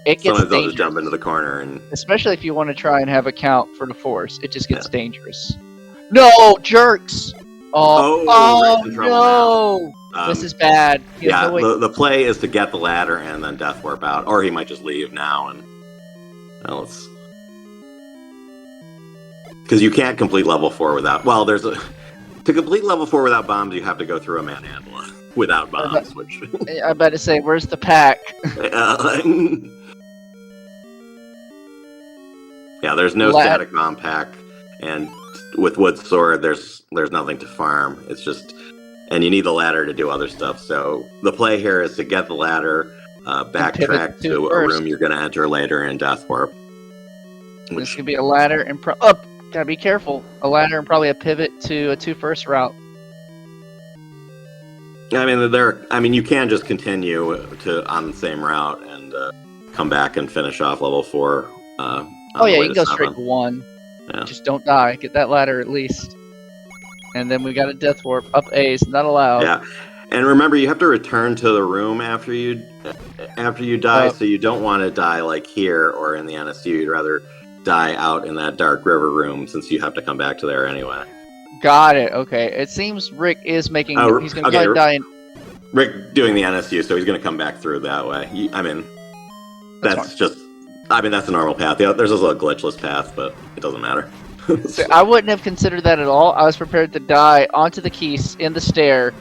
it gets sometimes they'll dangerous. just jump into the corner and. Especially if you want to try and have a count for the force, it just gets dangerous. No, jerks! Oh no! This is bad. Yeah, the play is to get the ladder and then death warp out, or he might just leave now and. Well, it's. Because you can't complete level 4 without. Well, there's a. To complete level 4 without bombs, you have to go through a manhandle without bombs, which. I'm about to say, where's the pack? Yeah, there's no static bomb pack, and with wood sword, there's nothing to farm. It's just, and you need the ladder to do other stuff. So the play here is to get the ladder, backtrack to a room you're going to enter later in Death Warp. This could be a ladder and gotta be careful. A ladder and probably a pivot to a 2 first route. I mean, you can just continue on the same route and come back and finish off level 4. Oh yeah, you can go straight to 1. Yeah. Just don't die. Get that ladder at least. And then we got a death warp. Up A's, not allowed. Yeah. And remember, you have to return to the room after you die, so you don't want to die like here or in the NSU. You'd rather die out in that dark river room since you have to come back to there anyway. Got it. Okay. It seems Rick is making. He's going to die in. Rick doing the NSU, so he's going to come back through that way. That's a normal path. There's also a glitchless path, but it doesn't matter. So I wouldn't have considered that at all. I was prepared to die onto the keys in the stair,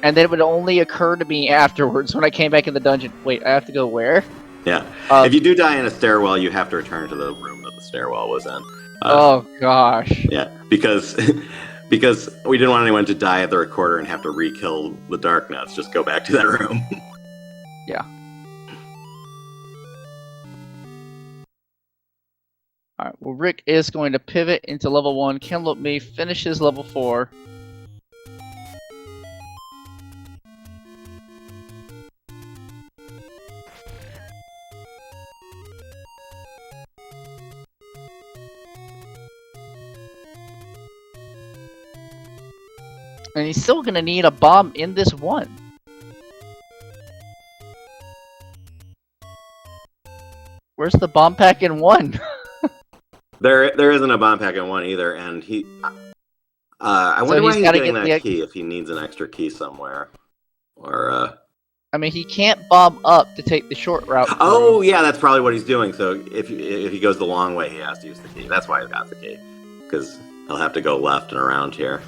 and then it would only occur to me afterwards when I came back in the dungeon. Wait, I have to go where? Yeah. If you do die in a stairwell, you have to return to the room that the stairwell was in. Oh gosh. Yeah, because we didn't want anyone to die at the recorder and have to re-kill the Dark Nuts. Just go back to that room. Yeah. Alright, well Rick is going to pivot into level 1, cantaloupeme, finishes level 4. And he's still gonna need a bomb in this one. Where's the bomb pack in 1? There isn't a bomb pack in 1 either, and he. I wonder why he's getting that key. If he needs an extra key somewhere, or. I mean, he can't bomb up to take the short route. Oh yeah, that's probably what he's doing. So if he goes the long way, he has to use the key. That's why he got the key, because he'll have to go left and around here.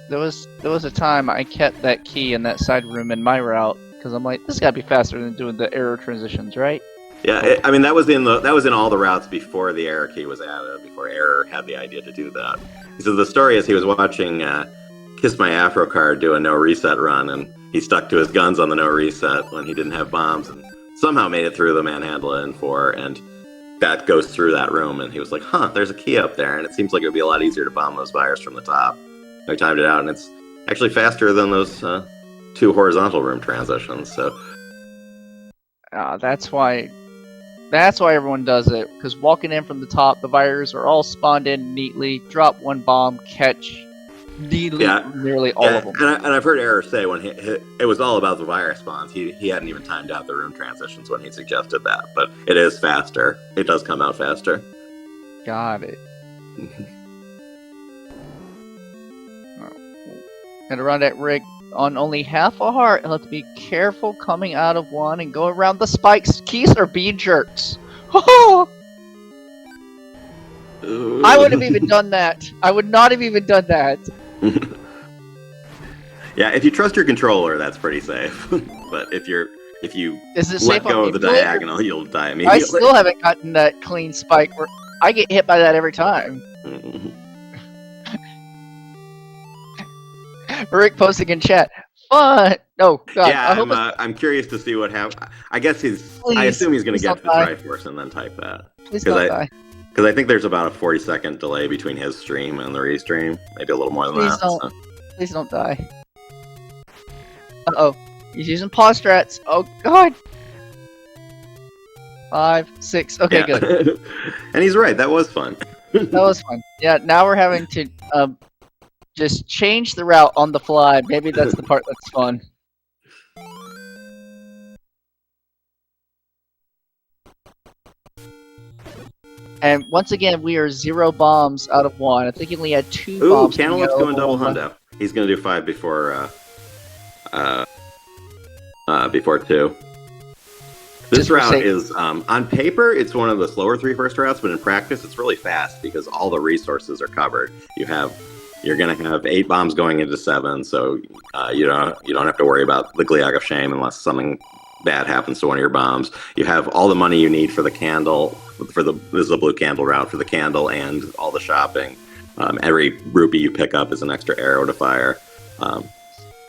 There was a time I kept that key in that side room in my route because I'm like, this gotta be faster than doing the arrow transitions, right? Yeah, that was in all the routes before the error key was added. Before Error had the idea to do that. So the story is he was watching Kiss My Afro Card do a no reset run, and he stuck to his guns on the no reset when he didn't have bombs, and somehow made it through the manhandle in 4, and that goes through that room, and he was like, huh, there's a key up there, and it seems like it would be a lot easier to bomb those fires from the top. I timed it out, and it's actually faster than those 2 horizontal room transitions. So that's why everyone does it. Because walking in from the top, the fires are all spawned in neatly. Drop 1 bomb, catch nearly all of them. And I've heard Error say when it was all about the virus spawns. He hadn't even timed out the room transitions when he suggested that, but it is faster. It does come out faster. Got it. Adirondack on only half a heart. He'll have to be careful coming out of one and go around the spikes. Keys are bead jerks. I would have even done that. I would not have even done that. Yeah, if you trust your controller, that's pretty safe. But if you let go of the diagonal, you'll die immediately. I still haven't gotten that clean spike where I get hit by that every time. Rick posting in chat. Fun. No, God. Yeah, I'm curious to see what happens. I guess I assume he's going to get to the Triforce and then type that. Please don't die. Because I think there's about a 40-second delay between his stream and the restream. Maybe a little more than that. So. Please don't die. Uh-oh. He's using paw strats. Oh, God. 5, 6. Okay, yeah. Good. And he's right. That was fun. That was fun. Yeah, now we're having to just change the route on the fly. Maybe that's the part that's fun. And once again, we are 0 bombs out of 1. I think he only had 2 bombs. Ooh, Cantaloupe's going double hundo. He's going to do 5 before 2. This route is, on paper, it's one of the slower 3 first routes, but in practice, it's really fast because all the resources are covered. You're going to have 8 bombs going into 7, so you don't have to worry about the Gliog of Shame unless something bad happens to one of your bombs. You have all the money you need for the candle, this is a blue candle route for the candle and all the shopping. Every rupee you pick up is an extra arrow to fire.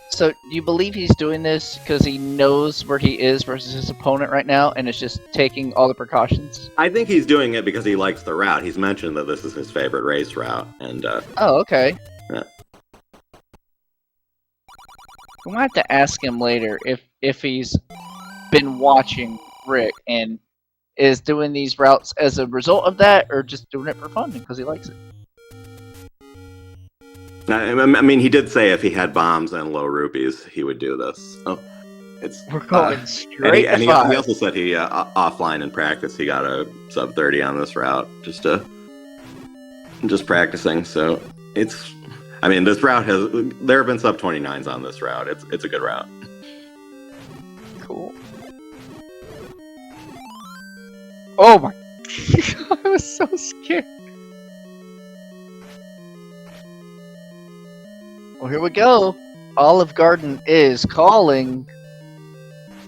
So, do you believe he's doing this because he knows where he is versus his opponent right now, and is just taking all the precautions? I think he's doing it because he likes the route. He's mentioned that this is his favorite race route, and oh, okay. Yeah. We might have to ask him later if he's been watching Rick and is doing these routes as a result of that, or just doing it for fun because he likes it. I mean, he did say if he had bombs and low rupees, he would do this. Oh, we're going straight. And he also said he offline in practice he got a sub 30 on this route just practicing. So this route there have been sub 29s on this route. It's a good route. Cool. Oh my! I was so scared. Well, here we go. Olive Garden is calling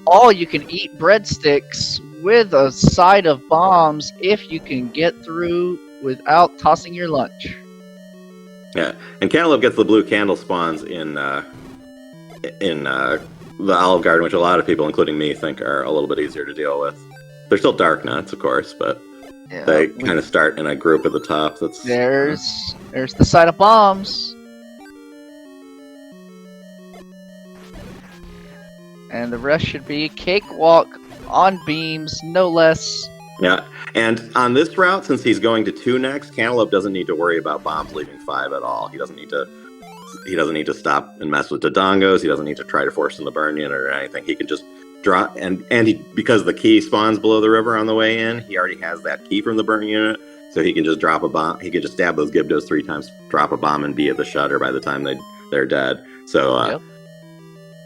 all-you-can-eat breadsticks with a side of bombs if you can get through without tossing your lunch. Yeah, and Cantaloupe gets the blue candle spawns in the Olive Garden, which a lot of people, including me, think are a little bit easier to deal with. They're still dark nuts, of course, but they kind of start in a group at the top. There's the side of bombs. And the rest should be cakewalk on beams, no less. Yeah, and on this route, since he's going to 2 next, Cantaloupe doesn't need to worry about bombs leaving 5 at all. He doesn't need to stop and mess with the dongos. He doesn't need to try to force them to burn unit or anything. He can just drop, and because the key spawns below the river on the way in, he already has that key from the burn unit, so he can just drop a bomb. He can just stab those Gibdos 3 times, drop a bomb, and be at the shutter by the time they're dead. So. Yep.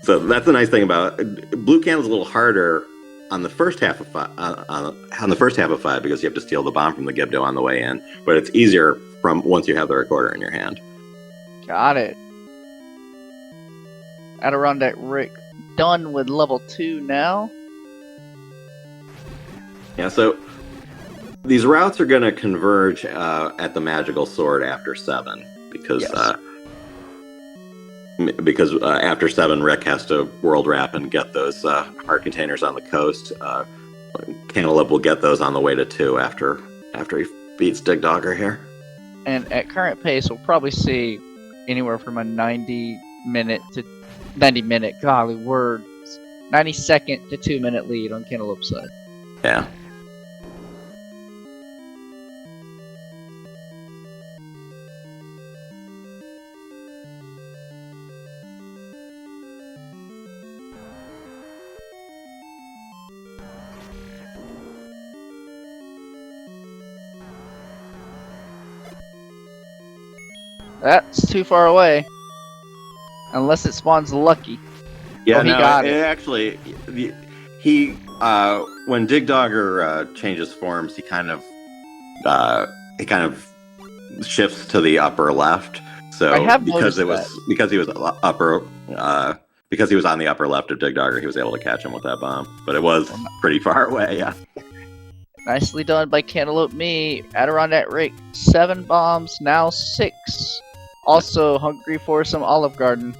So that's the nice thing about Blue Candle's a little harder on the first half of 5, on the first half of 5 because you have to steal the bomb from the Gibdo on the way in, but it's easier from once you have the recorder in your hand. Got it. Adirondackrick done with level 2 now. Yeah, so these routes are going to converge at the magical sword after 7 because. Yes. Because after 7, Rick has to world wrap and get those heart containers on the coast. Cantaloupe will get those on the way to 2 after he beats Dig Dogger here. And at current pace, we'll probably see anywhere from a 90-minute to 90-minute, golly words, 90-second to 2-minute lead on Cantaloupe's side. Yeah. That's too far away. Unless it spawns lucky. Yeah, Oh, he no, got it it. actually, he when Dig Dogger changes forms, he kind of shifts to the upper left. I So have noticed that. because he was because he was on the upper left of Dig Dogger, he was able to catch him with that bomb. But it was pretty far away. Yeah. Nicely done by cantaloupeme. Adirondackrick, 7 bombs, now 6. Also hungry for some Olive Garden.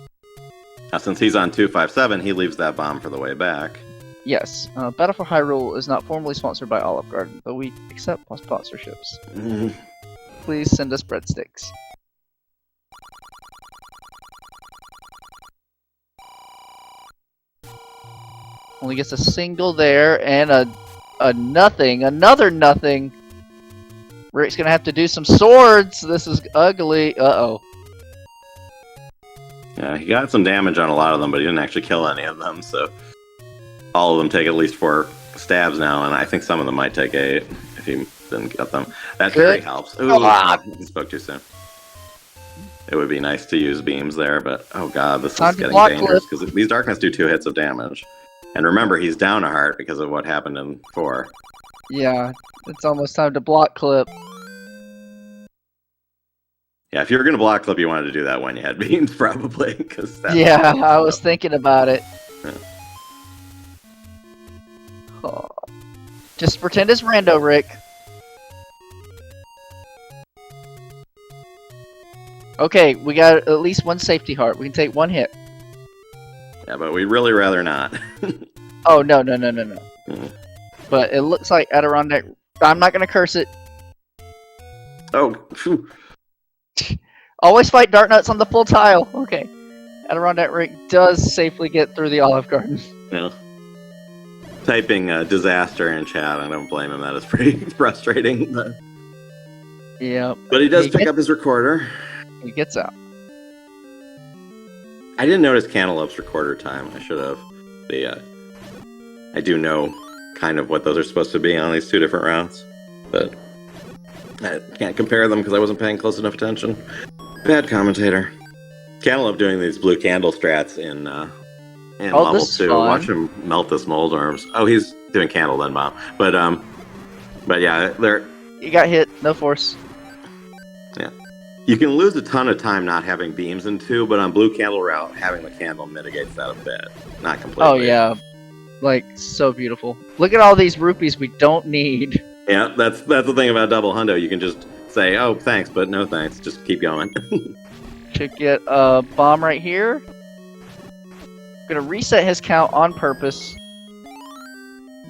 Now, since he's on 257, he leaves that bomb for the way back. Yes, Battle for Hyrule is not formally sponsored by Olive Garden, but we accept sponsorships. Mm-hmm. Please send us breadsticks. Only gets a single there and a nothing, another nothing. Rick's gonna have to do some swords. This is ugly. Uh-oh. Yeah, he got some damage on a lot of them, but he didn't actually kill any of them. So all of them take at least 4 stabs now, and I think some of them might take 8 if he didn't get them. That really helps. Ooh, he spoke too soon. It would be nice to use beams there, but oh god, this is getting dangerous because these darkness do 2 hits of damage. And remember, he's down a heart because of what happened in 4. Yeah, it's almost time to block clip. Yeah, if you were going to block clip, you wanted to do that when you had beams, probably. Yeah, I was thinking about it. Yeah. Oh. Just pretend it's rando, Rick. Okay, we got at least 1 safety heart. We can take 1 hit. Yeah, but we'd really rather not. Oh, no. Mm. But it looks like Adirondack... I'm not going to curse it. Oh, phew. Always fight dart nuts on the full tile. Okay. Adirondackrick does safely get through the Olive Garden. Yeah. Typing disaster in chat, I don't blame him. That is pretty frustrating. But... Yeah. But he does pick up his recorder. He gets out. I didn't notice Cantaloupe's recorder time. I should have. I do know kind of what those are supposed to be on these 2 different routes, but I can't compare them because I wasn't paying close enough attention. Bad commentator. Cantaloupe doing these blue candle strats in level 2. Watch him melt this mold arms. Oh, he's doing candle then bomb. But yeah, they're... You got hit. No force. Yeah. You can lose a ton of time not having beams in 2, but on blue candle route, having the candle mitigates that a bit. Not completely. Oh, yeah. Like, so beautiful. Look at all these rupees we don't need. Yeah, that's the thing about double hundo. You can just say, oh, thanks, but no thanks. Just keep going. Should get a bomb right here. Gonna reset his count on purpose.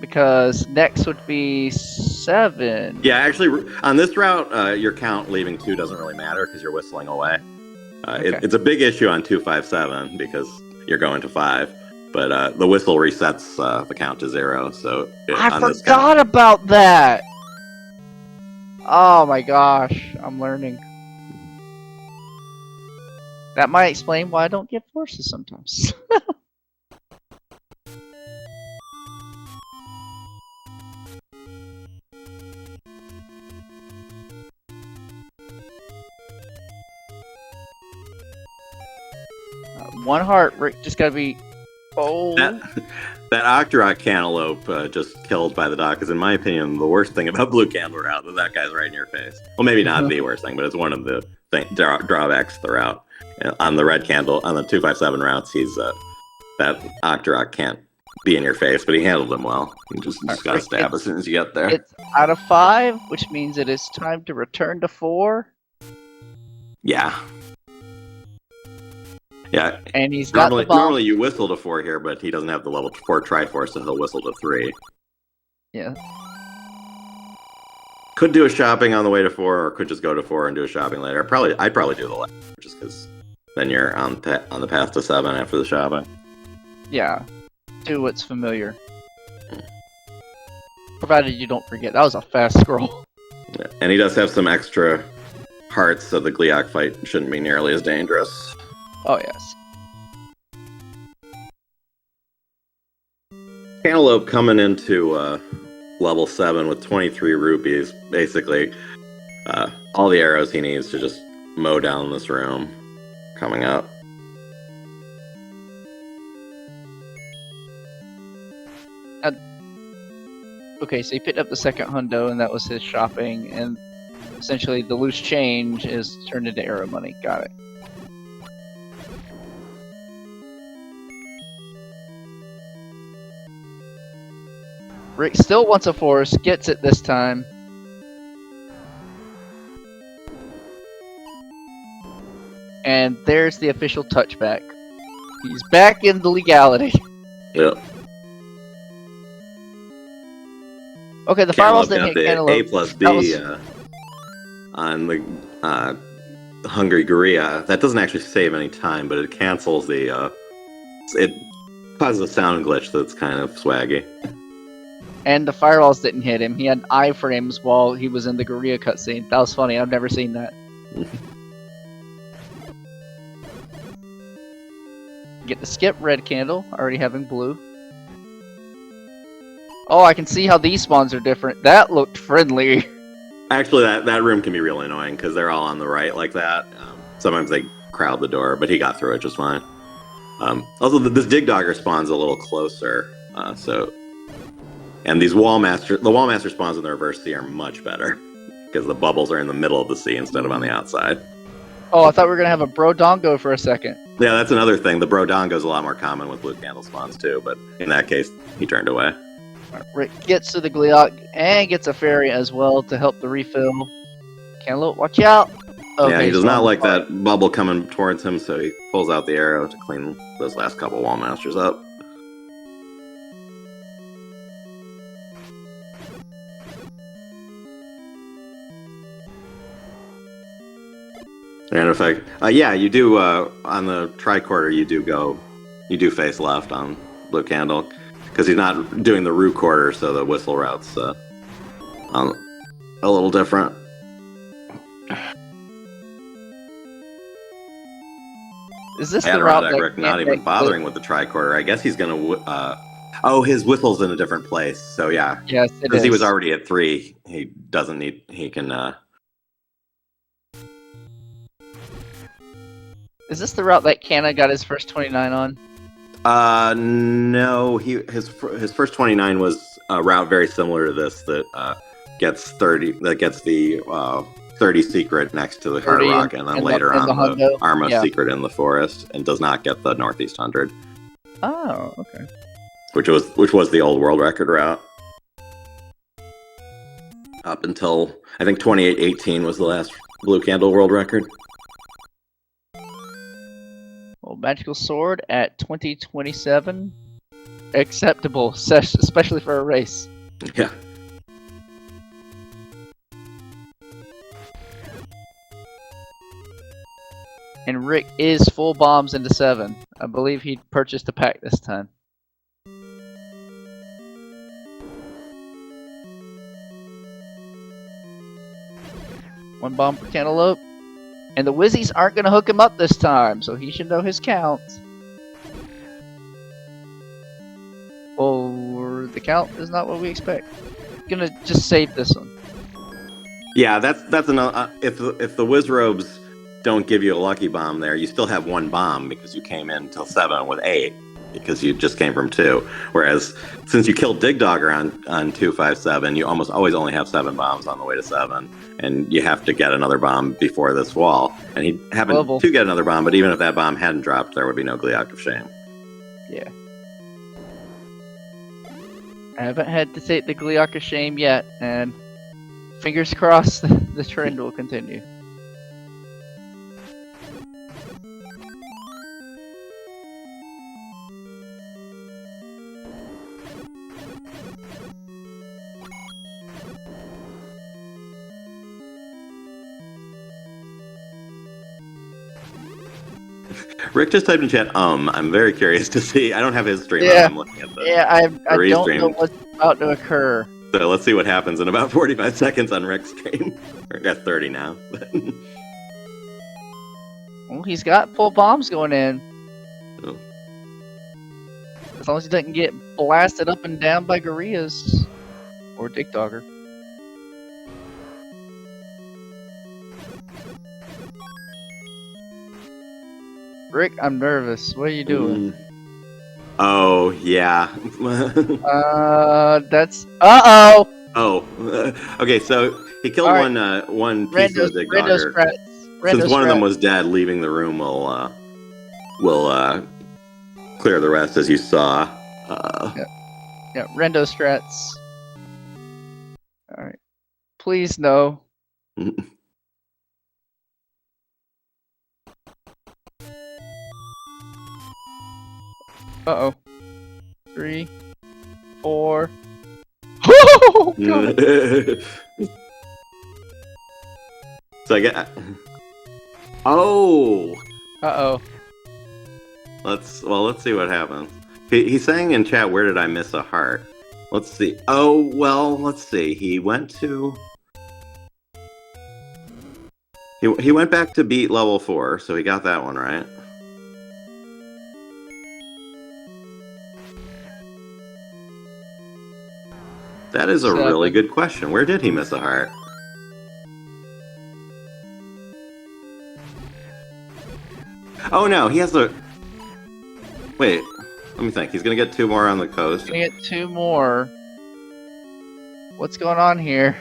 Because next would be 7. Yeah, actually, on this route, your count leaving 2 doesn't really matter because you're whistling away. Okay. It's a big issue on 257 because you're going to 5. But the whistle resets the count to 0. So I forgot about that! Oh my gosh, I'm learning. That might explain why I don't get forces sometimes. One heart, Rick just gotta be... Oh. That Octorok cantaloupe just killed by the dock is, in my opinion, the worst thing about blue candle route. That guy's right in your face. Well, maybe not the worst thing, but it's one of the drawbacks of the route. On the red candle, on the 257 routes, that Octorok can't be in your face, but he handled them well. You just gotta stab as soon as you get there. It's out of 5, which means it is time to return to 4. Yeah. Yeah, and he's got the bomb. Normally you whistle to 4 here, but he doesn't have the level 4 Triforce, so he'll whistle to 3. Yeah. Could do a shopping on the way to 4, or could just go to 4 and do a shopping later. I'd probably do the latter, just because then you're on the path to 7 after the shopping. Yeah. Do what's familiar. Provided you don't forget. That was a fast scroll. Yeah. And he does have some extra hearts, so the Gleeok fight shouldn't be nearly as dangerous. Oh, yes. Cantaloupe coming into level 7 with 23 rupees. Basically, all the arrows he needs to just mow down this room coming up. Okay, so he picked up the second hundo, and that was his shopping, and essentially the loose change is turned into arrow money. Got it. Rick still wants a forest, gets it this time. And there's the official touchback. He's back in the legality. Yep. Okay, the fireballs didn't hit the Cantaloupe. A plus B on the Hungry Gorilla. That doesn't actually save any time, but it cancels the. It causes a sound glitch that's kind of swaggy. And the fireballs didn't hit him. He had iframes while he was in the Gorilla cutscene. That was funny. I've never seen that. Get the skip red candle. Already having blue. Oh, I can see how these spawns are different. That looked friendly. Actually, that room can be really annoying because they're all on the right like that. Sometimes they crowd the door, but he got through it just fine. Also, this Dig Dogger spawns a little closer, and the Wall Master spawns in the reverse sea are much better because the bubbles are in the middle of the sea instead of on the outside. Oh, I thought we were gonna have a Brodongo for a second. Yeah, that's another thing. The Brodongo is a lot more common with blue candle spawns too, but in that case, he turned away. Rick gets to the Gleeok and gets a fairy as well to help the refill. Cantaloupe, watch out! Okay, Yeah, he does not like that bubble coming towards him, so he pulls out the arrow to clean those last couple Wall Masters up. And in fact, yeah, you do on the tricorder. You do face left on blue candle because he's not doing the root quarter, so the whistle route's a little different. Is this the route that Rick not even bothering with the tricorder? I guess he's gonna. Oh, his whistle's in a different place. So yeah, yes, it is. Because he was already at 3, he doesn't need. He can. Is this the route that Canna got his first 29 on? No. His first 29 was a route very similar to this that gets 30. That gets the 30 secret next to the Hard Rock, and then later on the Arma secret in the forest, and does not get the Northeast 100. Oh, okay. Which was the old world record route. Up until I think 2818 was the last blue candle world record. Well, magical sword at 2027, acceptable, especially for a race. Yeah. And Rick is full bombs into 7. I believe he purchased a pack this time. One bomb per cantaloupe. And the Wizzies aren't going to hook him up this time, so he should know his count. Or the count is not what we expect. Gonna just save this one. Yeah, that's another. If the Wizrobes don't give you a lucky bomb there, you still have 1 bomb because you came in till 7 with 8 because you just came from 2. Whereas since you killed Dig Dogger on 257, you almost always only have 7 bombs on the way to 7, and you have to get another bomb before this wall. And he happened to get another bomb, but even if that bomb hadn't dropped, there would be no Gleeok of Shame. Yeah. I haven't had to take the Gleeok of Shame yet, and fingers crossed the trend will continue. Rick just typed in chat, I'm very curious to see. I don't have his stream. I'm looking at the I don't know what's about to occur. So let's see what happens in about 45 seconds on Rick's stream. Or I got 30 now. Well, he's got full bombs going in. Oh. As long as he doesn't get blasted up and down by gorillas. Or Dig Dogger. Rick, I'm nervous. What are you doing? Oh, yeah. That's uh-oh. Oh, okay. So he killed All right. one piece of the Rando Digdogger. Sprats. Since one of them was dead, leaving the room will clear the rest, as you saw. Yeah, Rando Strats. All right. Please no. Uh-oh. 3, 4. Oh, God. So I get. Oh. Uh-oh. Let's see what happens. He's saying in chat, "Where did I miss a heart?" Let's see. Oh well, let's see. He went back to beat level 4, so he got that one right. That is a really good question. Where did he miss a heart? Oh no, he has the. Wait, let me think. He's gonna get 2 more on the coast. He's gonna get 2 more. What's going on here?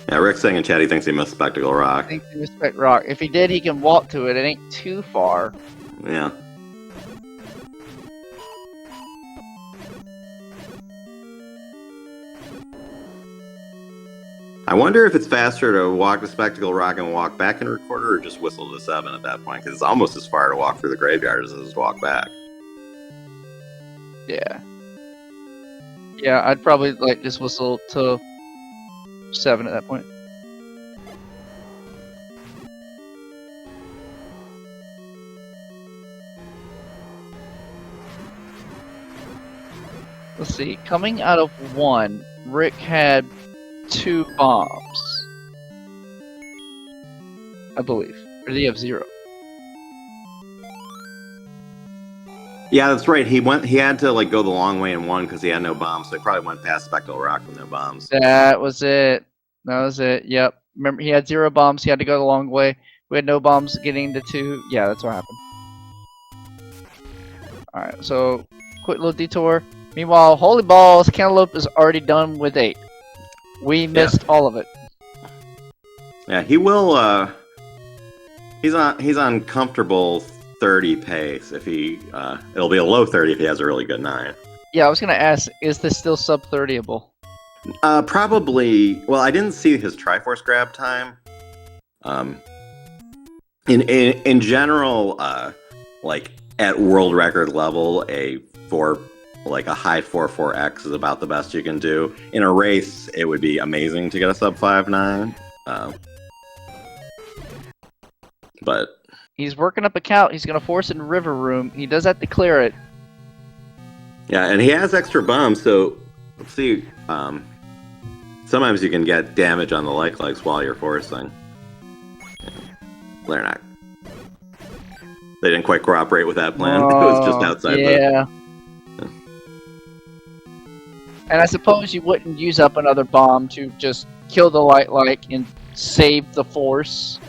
Yeah, Rick's saying in chat he thinks he missed Spectacle Rock. I think he missed Spectacle Rock. If he did, he can walk to it. It ain't too far. Yeah. I wonder if it's faster to walk to Spectacle Rock and walk back in Recorder, or just whistle to 7 at that point, because it's almost as far to walk through the graveyard as it is to walk back. Yeah. Yeah, I'd probably just whistle to 7 at that point. Let's see. Coming out of 1, Rick had 2 bombs, I believe. Or did he have 0? Yeah, that's right. He had to go the long way in 1 because he had no bombs, so he probably went past Spectacle Rock with no bombs. That was it. Yep. Remember, he had 0 bombs. He had to go the long way. We had no bombs getting to 2. Yeah, that's what happened. Alright, so quick little detour. Meanwhile, Holy Balls, Cantaloupe is already done with 8. We missed all of it. Yeah, he will. He's on comfortable 30 pace. If he, it'll be a low 30 if he has a really good 9. Yeah, I was gonna ask, is this still sub 30able? Probably. Well, I didn't see his Triforce grab time. In general, at world record level, a high 4.4x is about the best you can do. In a race, it would be amazing to get a sub 5.9. But he's working up a count. He's gonna force in River Room. He does have to clear it. Yeah, and he has extra bombs, so let's see. Sometimes you can get damage on the legs while you're forcing. They're not. They didn't quite cooperate with that plan. It was just outside. Yeah. And I suppose you wouldn't use up another bomb to just kill the light and save the force,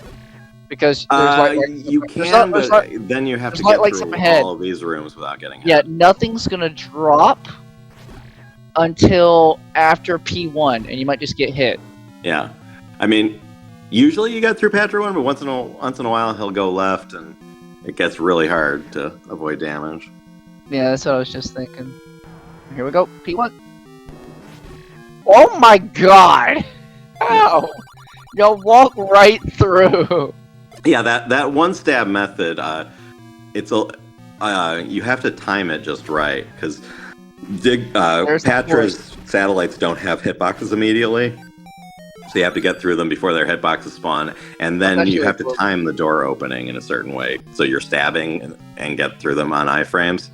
because there's you can, but then you have to get through all of these rooms without getting hit. Yeah, nothing's gonna drop until after P1, and you might just get hit. Yeah, I mean, usually you get through Patcher 1, but once in a while he'll go left, and it gets really hard to avoid damage. Yeah, that's what I was just thinking. Here we go, P1. Oh my god! Ow! You'll walk right through. Yeah, that one stab method, you have to time it just right, because Patra's satellites don't have hitboxes immediately, so you have to get through them before their hitboxes spawn, and then you have to time the door opening in a certain way, so you're stabbing and get through them on iframes.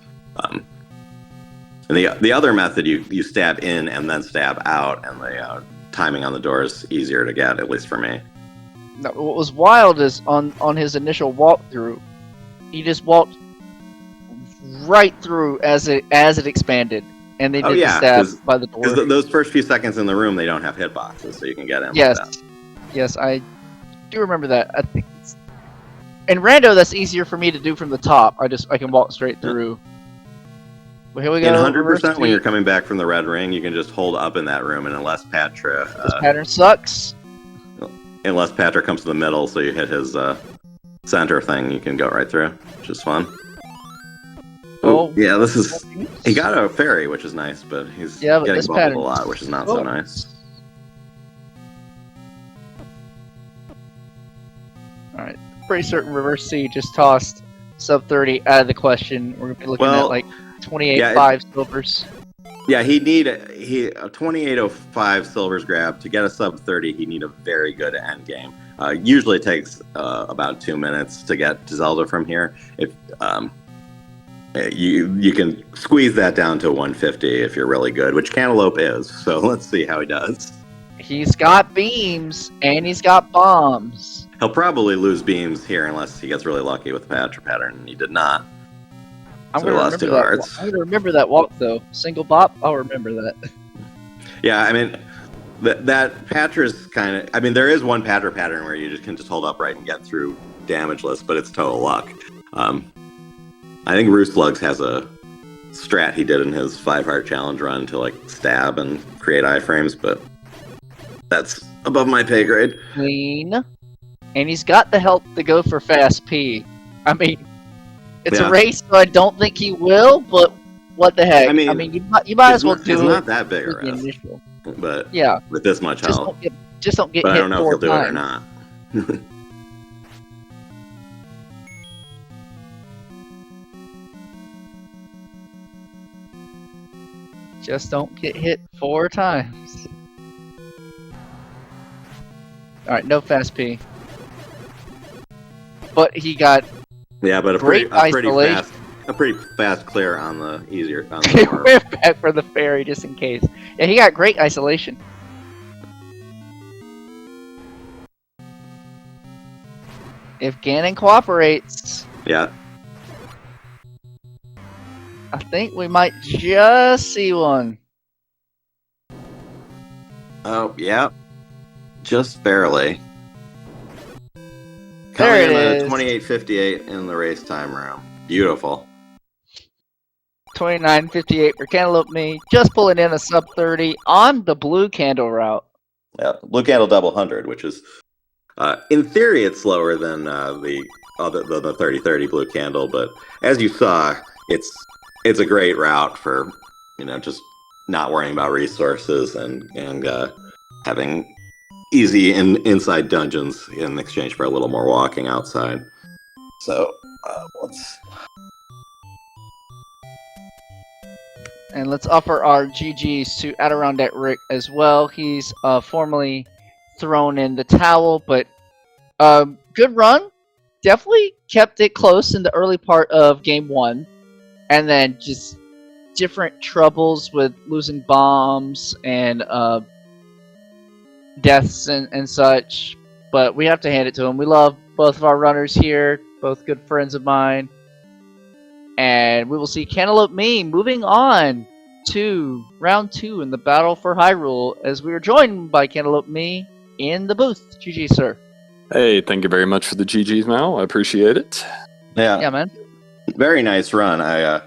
And the other method, you stab in and then stab out, and the timing on the door is easier to get, at least for me. No, what was wild is on his initial walkthrough, he just walked right through as it expanded, and they did the stab by the door. Because those first few seconds in the room, they don't have hitboxes, so you can get in. Yes, yes, I do remember that. I think in Rando, that's easier for me to do from the top. I can walk straight through. But here we go. In 100%, when you're coming back from the red ring, you can just hold up in that room, and unless Patra... this pattern sucks. Unless Patra comes to the middle, so you hit his center thing, you can go right through, which is fun. Oh, yeah, this is... He got a fairy, which is nice, but he's getting bubbled a lot, which is not so nice. Alright, pretty certain reverse C just tossed sub 30 out of the question. We're going to be looking at like 28.5 silvers. Yeah, he'd need a 28.05 silvers grab. To get a sub 30, he'd need a very good end game. Usually it takes about 2 minutes to get to Zelda from here. If you can squeeze that down to 150 if you're really good, which Cantaloupe is. So let's see how he does. He's got beams and he's got bombs. He'll probably lose beams here unless he gets really lucky with the Patra pattern. He did not. I'm going to remember that walk though. Single bop, I'll remember that. Yeah, I mean, that Patra's kind of... I mean, there is one Patra pattern where you can just hold upright and get through damageless, but it's total luck. I think Rooslugs has a strat he did in his 5-heart challenge run to like stab and create iframes, but that's above my pay grade. Clean. And he's got the help to go for fast P. I mean, it's a race, so I don't think he will, but what the heck? I mean you might as well do it. It's not that big a risk, but yeah, with this much help. Just don't get but hit I don't know if he'll do it or not. Just don't get hit 4 times. Alright, no fast P. But he got but a pretty fast clear on the easier. He went back for the fairy just in case. Yeah, he got great isolation. If Ganon cooperates. Yeah. I think we might just see one. Oh, yeah. Just barely. There Coming it in at 28.58 in the race time room. Beautiful. 29.58 for Cantaloupeme. Just pulling in a sub 30 on the blue candle route. Yeah, blue candle double 100, which is, in theory, it's slower than the 30-30 blue candle, but as you saw, it's a great route for, just not worrying about resources and having easy inside dungeons in exchange for a little more walking outside. So, let's offer our GGs to Adirondackrick as well. He's formerly thrown in the towel, but good run. Definitely kept it close in the early part of game 1. And then just different troubles with losing bombs and deaths and such. But we have to hand it to him. We love both of our runners here, both good friends of mine. And we will see Cantaloupeme moving on to round 2 in the battle for Hyrule as we are joined by Cantaloupeme in the booth. GG, sir. Hey, thank you very much for the GGs, Mal. I appreciate it. Yeah, man. Very nice run. I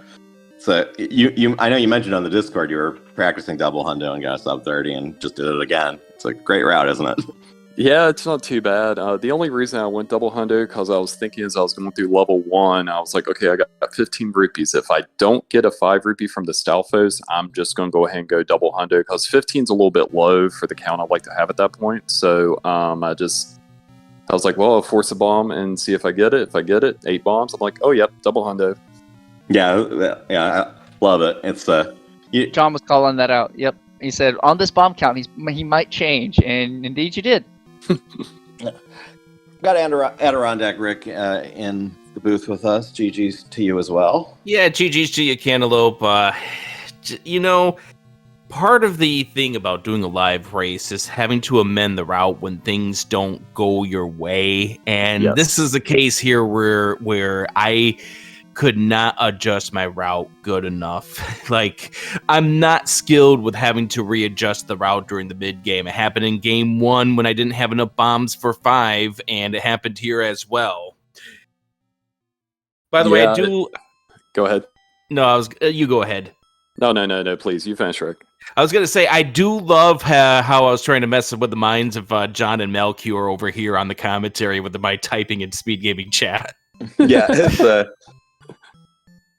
know you mentioned on the Discord you were practicing double hundo and got a sub 30 and just did it again. It's a great route, isn't it? Yeah, it's not too bad. The only reason I went double hundo because I was thinking as I was going through level 1, I was like, okay, I got 15 rupees. If I don't get a 5 rupee from the Stalfos, I'm just going to go ahead and go double hundo because 15 is a little bit low for the count I'd like to have at that point. So I was like, well, I'll force a bomb and see if I get it. If I get it, 8 bombs. I'm like, oh, yep, double hundo. Yeah, I love it. It's John was calling that out. Yep, he said on this bomb count, he might change, and indeed you did. Got Adirondackrick in the booth with us. GG's to you as well. Yeah, GG's to you, Cantaloupe. Part of the thing about doing a live race is having to amend the route when things don't go your way. And This is a case here where I could not adjust my route good enough. Like, I'm not skilled with having to readjust the route during the mid game. It happened in game 1 when I didn't have enough bombs for 5, and it happened here as well. By the way, I do. Go ahead. No, you go ahead. No. Please, you finish, Rick. I was gonna say I do love how I was trying to mess with the minds of John and Melchior over here on the commentary with my typing in SpeedGaming chat. Yeah, it's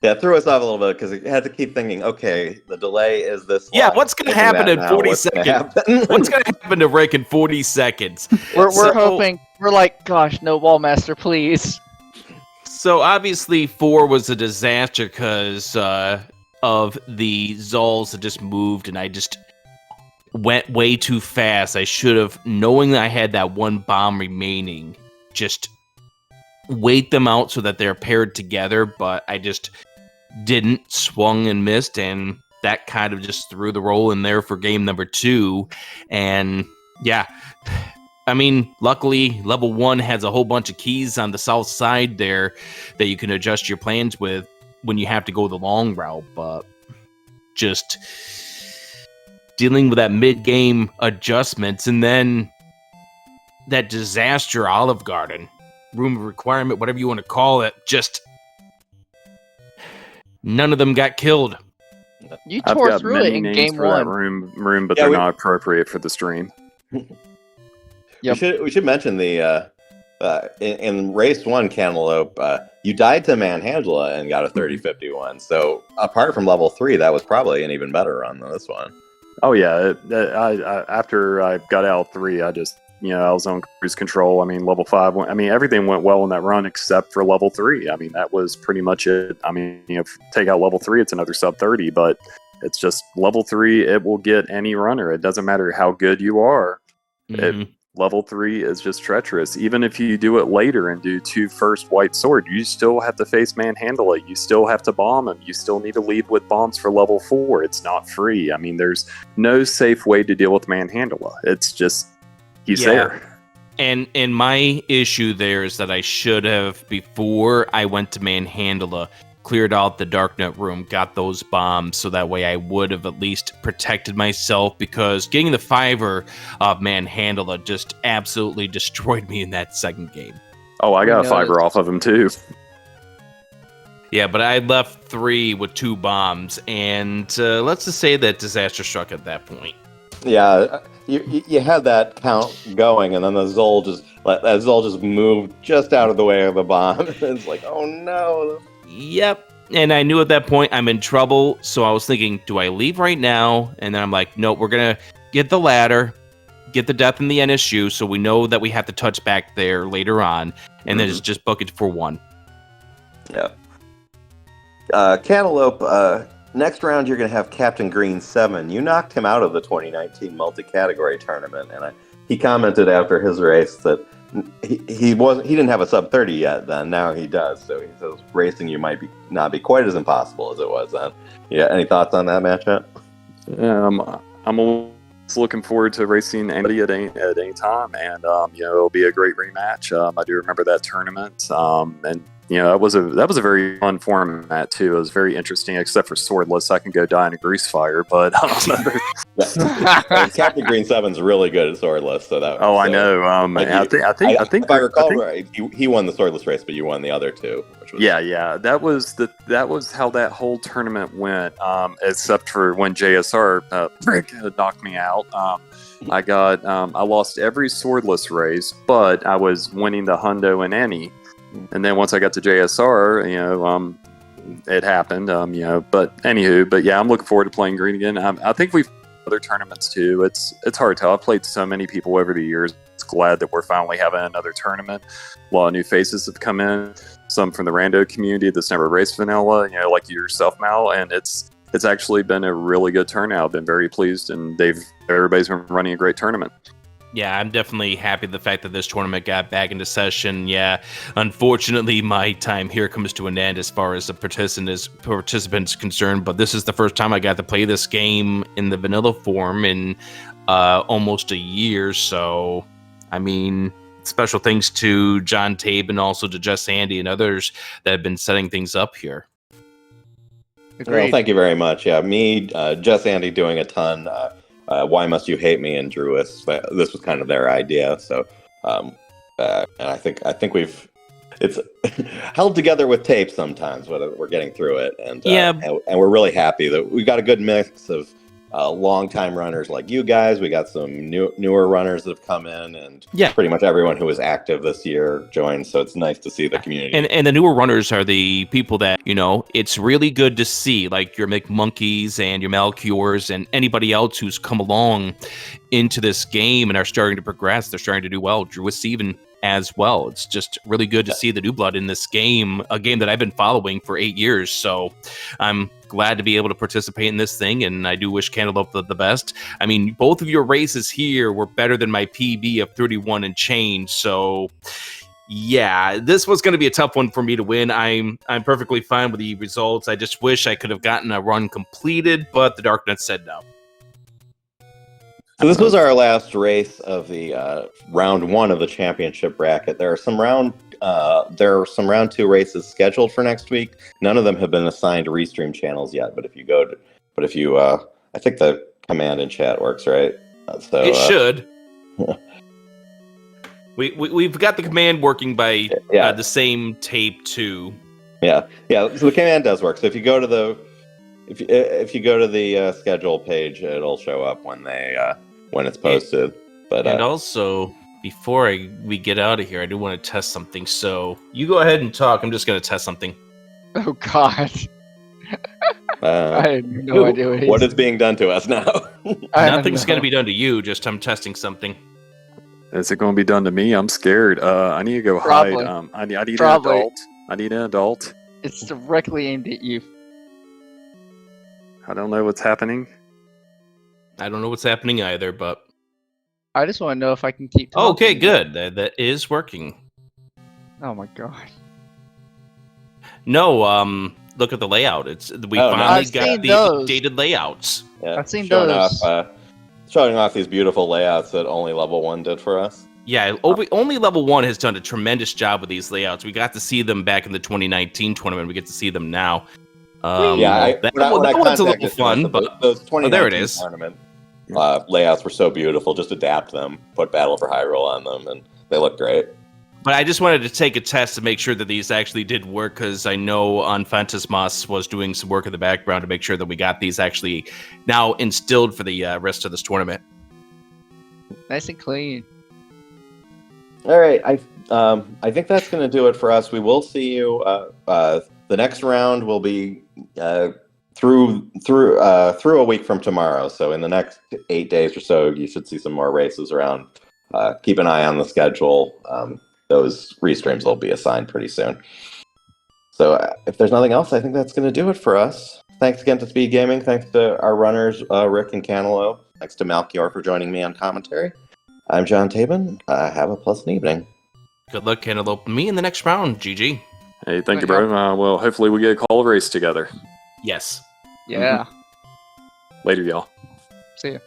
yeah, threw us off a little bit because it had to keep thinking. Okay, the delay is this. Yeah, long. what's gonna happen in 40 seconds? What's gonna happen to Rick in 40 seconds? We're hoping. We're like, gosh, no Wallmaster, please. So obviously 4 was a disaster because of the Zulls that just moved, and I just went way too fast. I should have, knowing that I had that one bomb remaining, just wait them out so that they're paired together, but I just didn't, swung and missed, and that kind of just threw the roll in there for game number 2. And yeah, I mean, luckily level 1 has a whole bunch of keys on the south side there that you can adjust your plans with when you have to go the long route, but just dealing with that mid-game adjustments, and then that disaster Olive Garden, room of requirement, whatever you want to call it, just none of them got killed. You tore through it in game 1. That room, but they're not appropriate for the stream. We should mention the in race 1 Cantaloupe, you died to Manhandla and got a 30-51. So apart from level 3, that was probably an even better run than this one. Oh yeah, I after I got out 3, I just I was on cruise control. I mean, level 5 everything went well in that run except for level 3. I mean, that was pretty much it. I mean, take out level 3, it's another sub 30, but it's just level 3. It will get any runner. It doesn't matter how good you are. Level 3 is just treacherous. Even if you do it later and do 2 first white sword, you still have to face manhandle it. You still have to bomb him. You still need to lead with bombs for level 4. It's not free. I mean, there's no safe way to deal with manhandle. It's just, he's there. And my issue there is that I should have, before I went to Manhandla, cleared out the Darknet room, got those bombs, so that way I would have at least protected myself, because getting the 5er of Manhandla just absolutely destroyed me in that second game. Oh, I got a 5er off of him too. Yeah, but I left 3 with 2 bombs, and let's just say that disaster struck at that point. Yeah, you had that count going, and then the Zol just moved just out of the way of the bomb. It's like, oh no. Yep. And I knew at that point I'm in trouble, so I was thinking, do I leave right now? And then I'm like, no, we're going to get the ladder, get the death in the NSU, so we know that we have to touch back there later on, and then just book it for 1. Yeah. Cantaloupe, next round you're going to have Captain Green 7. You knocked him out of the 2019 multi-category tournament, and he commented after his race that he didn't have a sub 30 yet then. Now he does. So he says racing you might not be quite as impossible as it was then. Yeah. Any thoughts on that matchup? I'm always looking forward to racing anybody at any time, and it'll be a great rematch. I do remember that tournament, and that was a very fun format too. It was very interesting, except for swordless. I can go die in a grease fire, but Captain Green 7's really good at swordless. So that. I know. I think if I recall right, he won the swordless race, but you won the other 2. Which was that was how that whole tournament went. Except for when JSR knocked me out. I lost every swordless race, but I was winning the hundo and any. And then once I got to JSR, it happened, but anywho, I'm looking forward to playing green again. I think we've other tournaments too. It's hard to tell. I've played so many people over the years. It's glad that we're finally having another tournament. A lot of new faces have come in, some from the rando community that's never raced vanilla, like yourself, Mal, and it's actually been a really good turnout. I've been very pleased, and everybody's been running a great tournament. Yeah, I'm definitely happy the fact that this tournament got back into session. Yeah, unfortunately, my time here comes to an end as far as the participants concerned, but this is the first time I got to play this game in the vanilla form in almost a year, so, I mean, special thanks to John Tabe and also to Just Andy and others that have been setting things up here. Well, thank you very much. Yeah, me, Just Andy doing a ton. Why Must You Hate Me and Drewis. This was kind of their idea. So, and I think we've it's held together with tape sometimes when we're getting through it, and we're really happy that we've got a good mix of long-time runners like you guys. We got some newer runners that have come in, and pretty much everyone who was active this year joined. So it's nice to see the community. And the newer runners are the people that, it's really good to see, like your McMonkeys and your Malcures and anybody else who's come along into this game and are starting to progress. They're starting to do well. Drew with Steven as well. It's just really good to see the new blood in this game, a game that I've been following for 8 years. So I'm glad to be able to participate in this thing, and I do wish Cantaloupe the best. I mean, both of your races here were better than my PB of 31 and change, so yeah, this was going to be a tough one for me to win. I'm perfectly fine with the results. I just wish I could have gotten a run completed, but the Darknet said no. So this was our last race of the round 1 of the championship bracket. There are some round 2 races scheduled for next week. None of them have been assigned restream channels yet. But I think the command in chat works, right? So it should. We've got the command working by the same tape too. Yeah. So the command does work. So if you go to the schedule page, it'll show up when it's posted. But and also, before we get out of here, I do want to test something. So you go ahead and talk. I'm just going to test something. Oh God! I have no idea what is being done to us now. Nothing's going to be done to you. Just I'm testing something. Is it going to be done to me? I'm scared. I need to go Probably. hide. I need an adult. I need an adult. It's directly aimed at you. I don't know what's happening. I don't know what's happening either, but I just want to know if I can keep talking. Okay, good. That is working. Oh my God. No, look at the layout. We finally got the updated layouts. Yeah, I've seen those. Showing off these beautiful layouts that only level 1 did for us. Yeah, only level 1 has done a tremendous job with these layouts. We got to see them back in the 2019 tournament. We get to see them now. That one's a little fun, but those 2019 there it is. Tournament layouts were so beautiful. Just adapt them, put Battle for Hyrule on them, and they look great. But I just wanted to take a test to make sure that these actually did work, because I know Phantasmas was doing some work in the background to make sure that we got these actually now instilled for the rest of this tournament. Nice and clean. All right, I think that's going to do it for us. We will see you. The next round will be through a week from tomorrow. So in the next 8 days or so, you should see some more races around. Keep an eye on the schedule. Those restreams will be assigned pretty soon. So if there's nothing else, I think that's going to do it for us. Thanks again to SpeedGaming. Thanks to our runners, Rick and Cantaloupe. Thanks to Malchior for joining me on commentary. I'm John Tabin. Have a pleasant evening. Good luck, Cantaloupe. Me in the next round, GG. Hey, thank you, bro. Well, hopefully we get a call race together. Yes. Yeah. Later, y'all. See ya.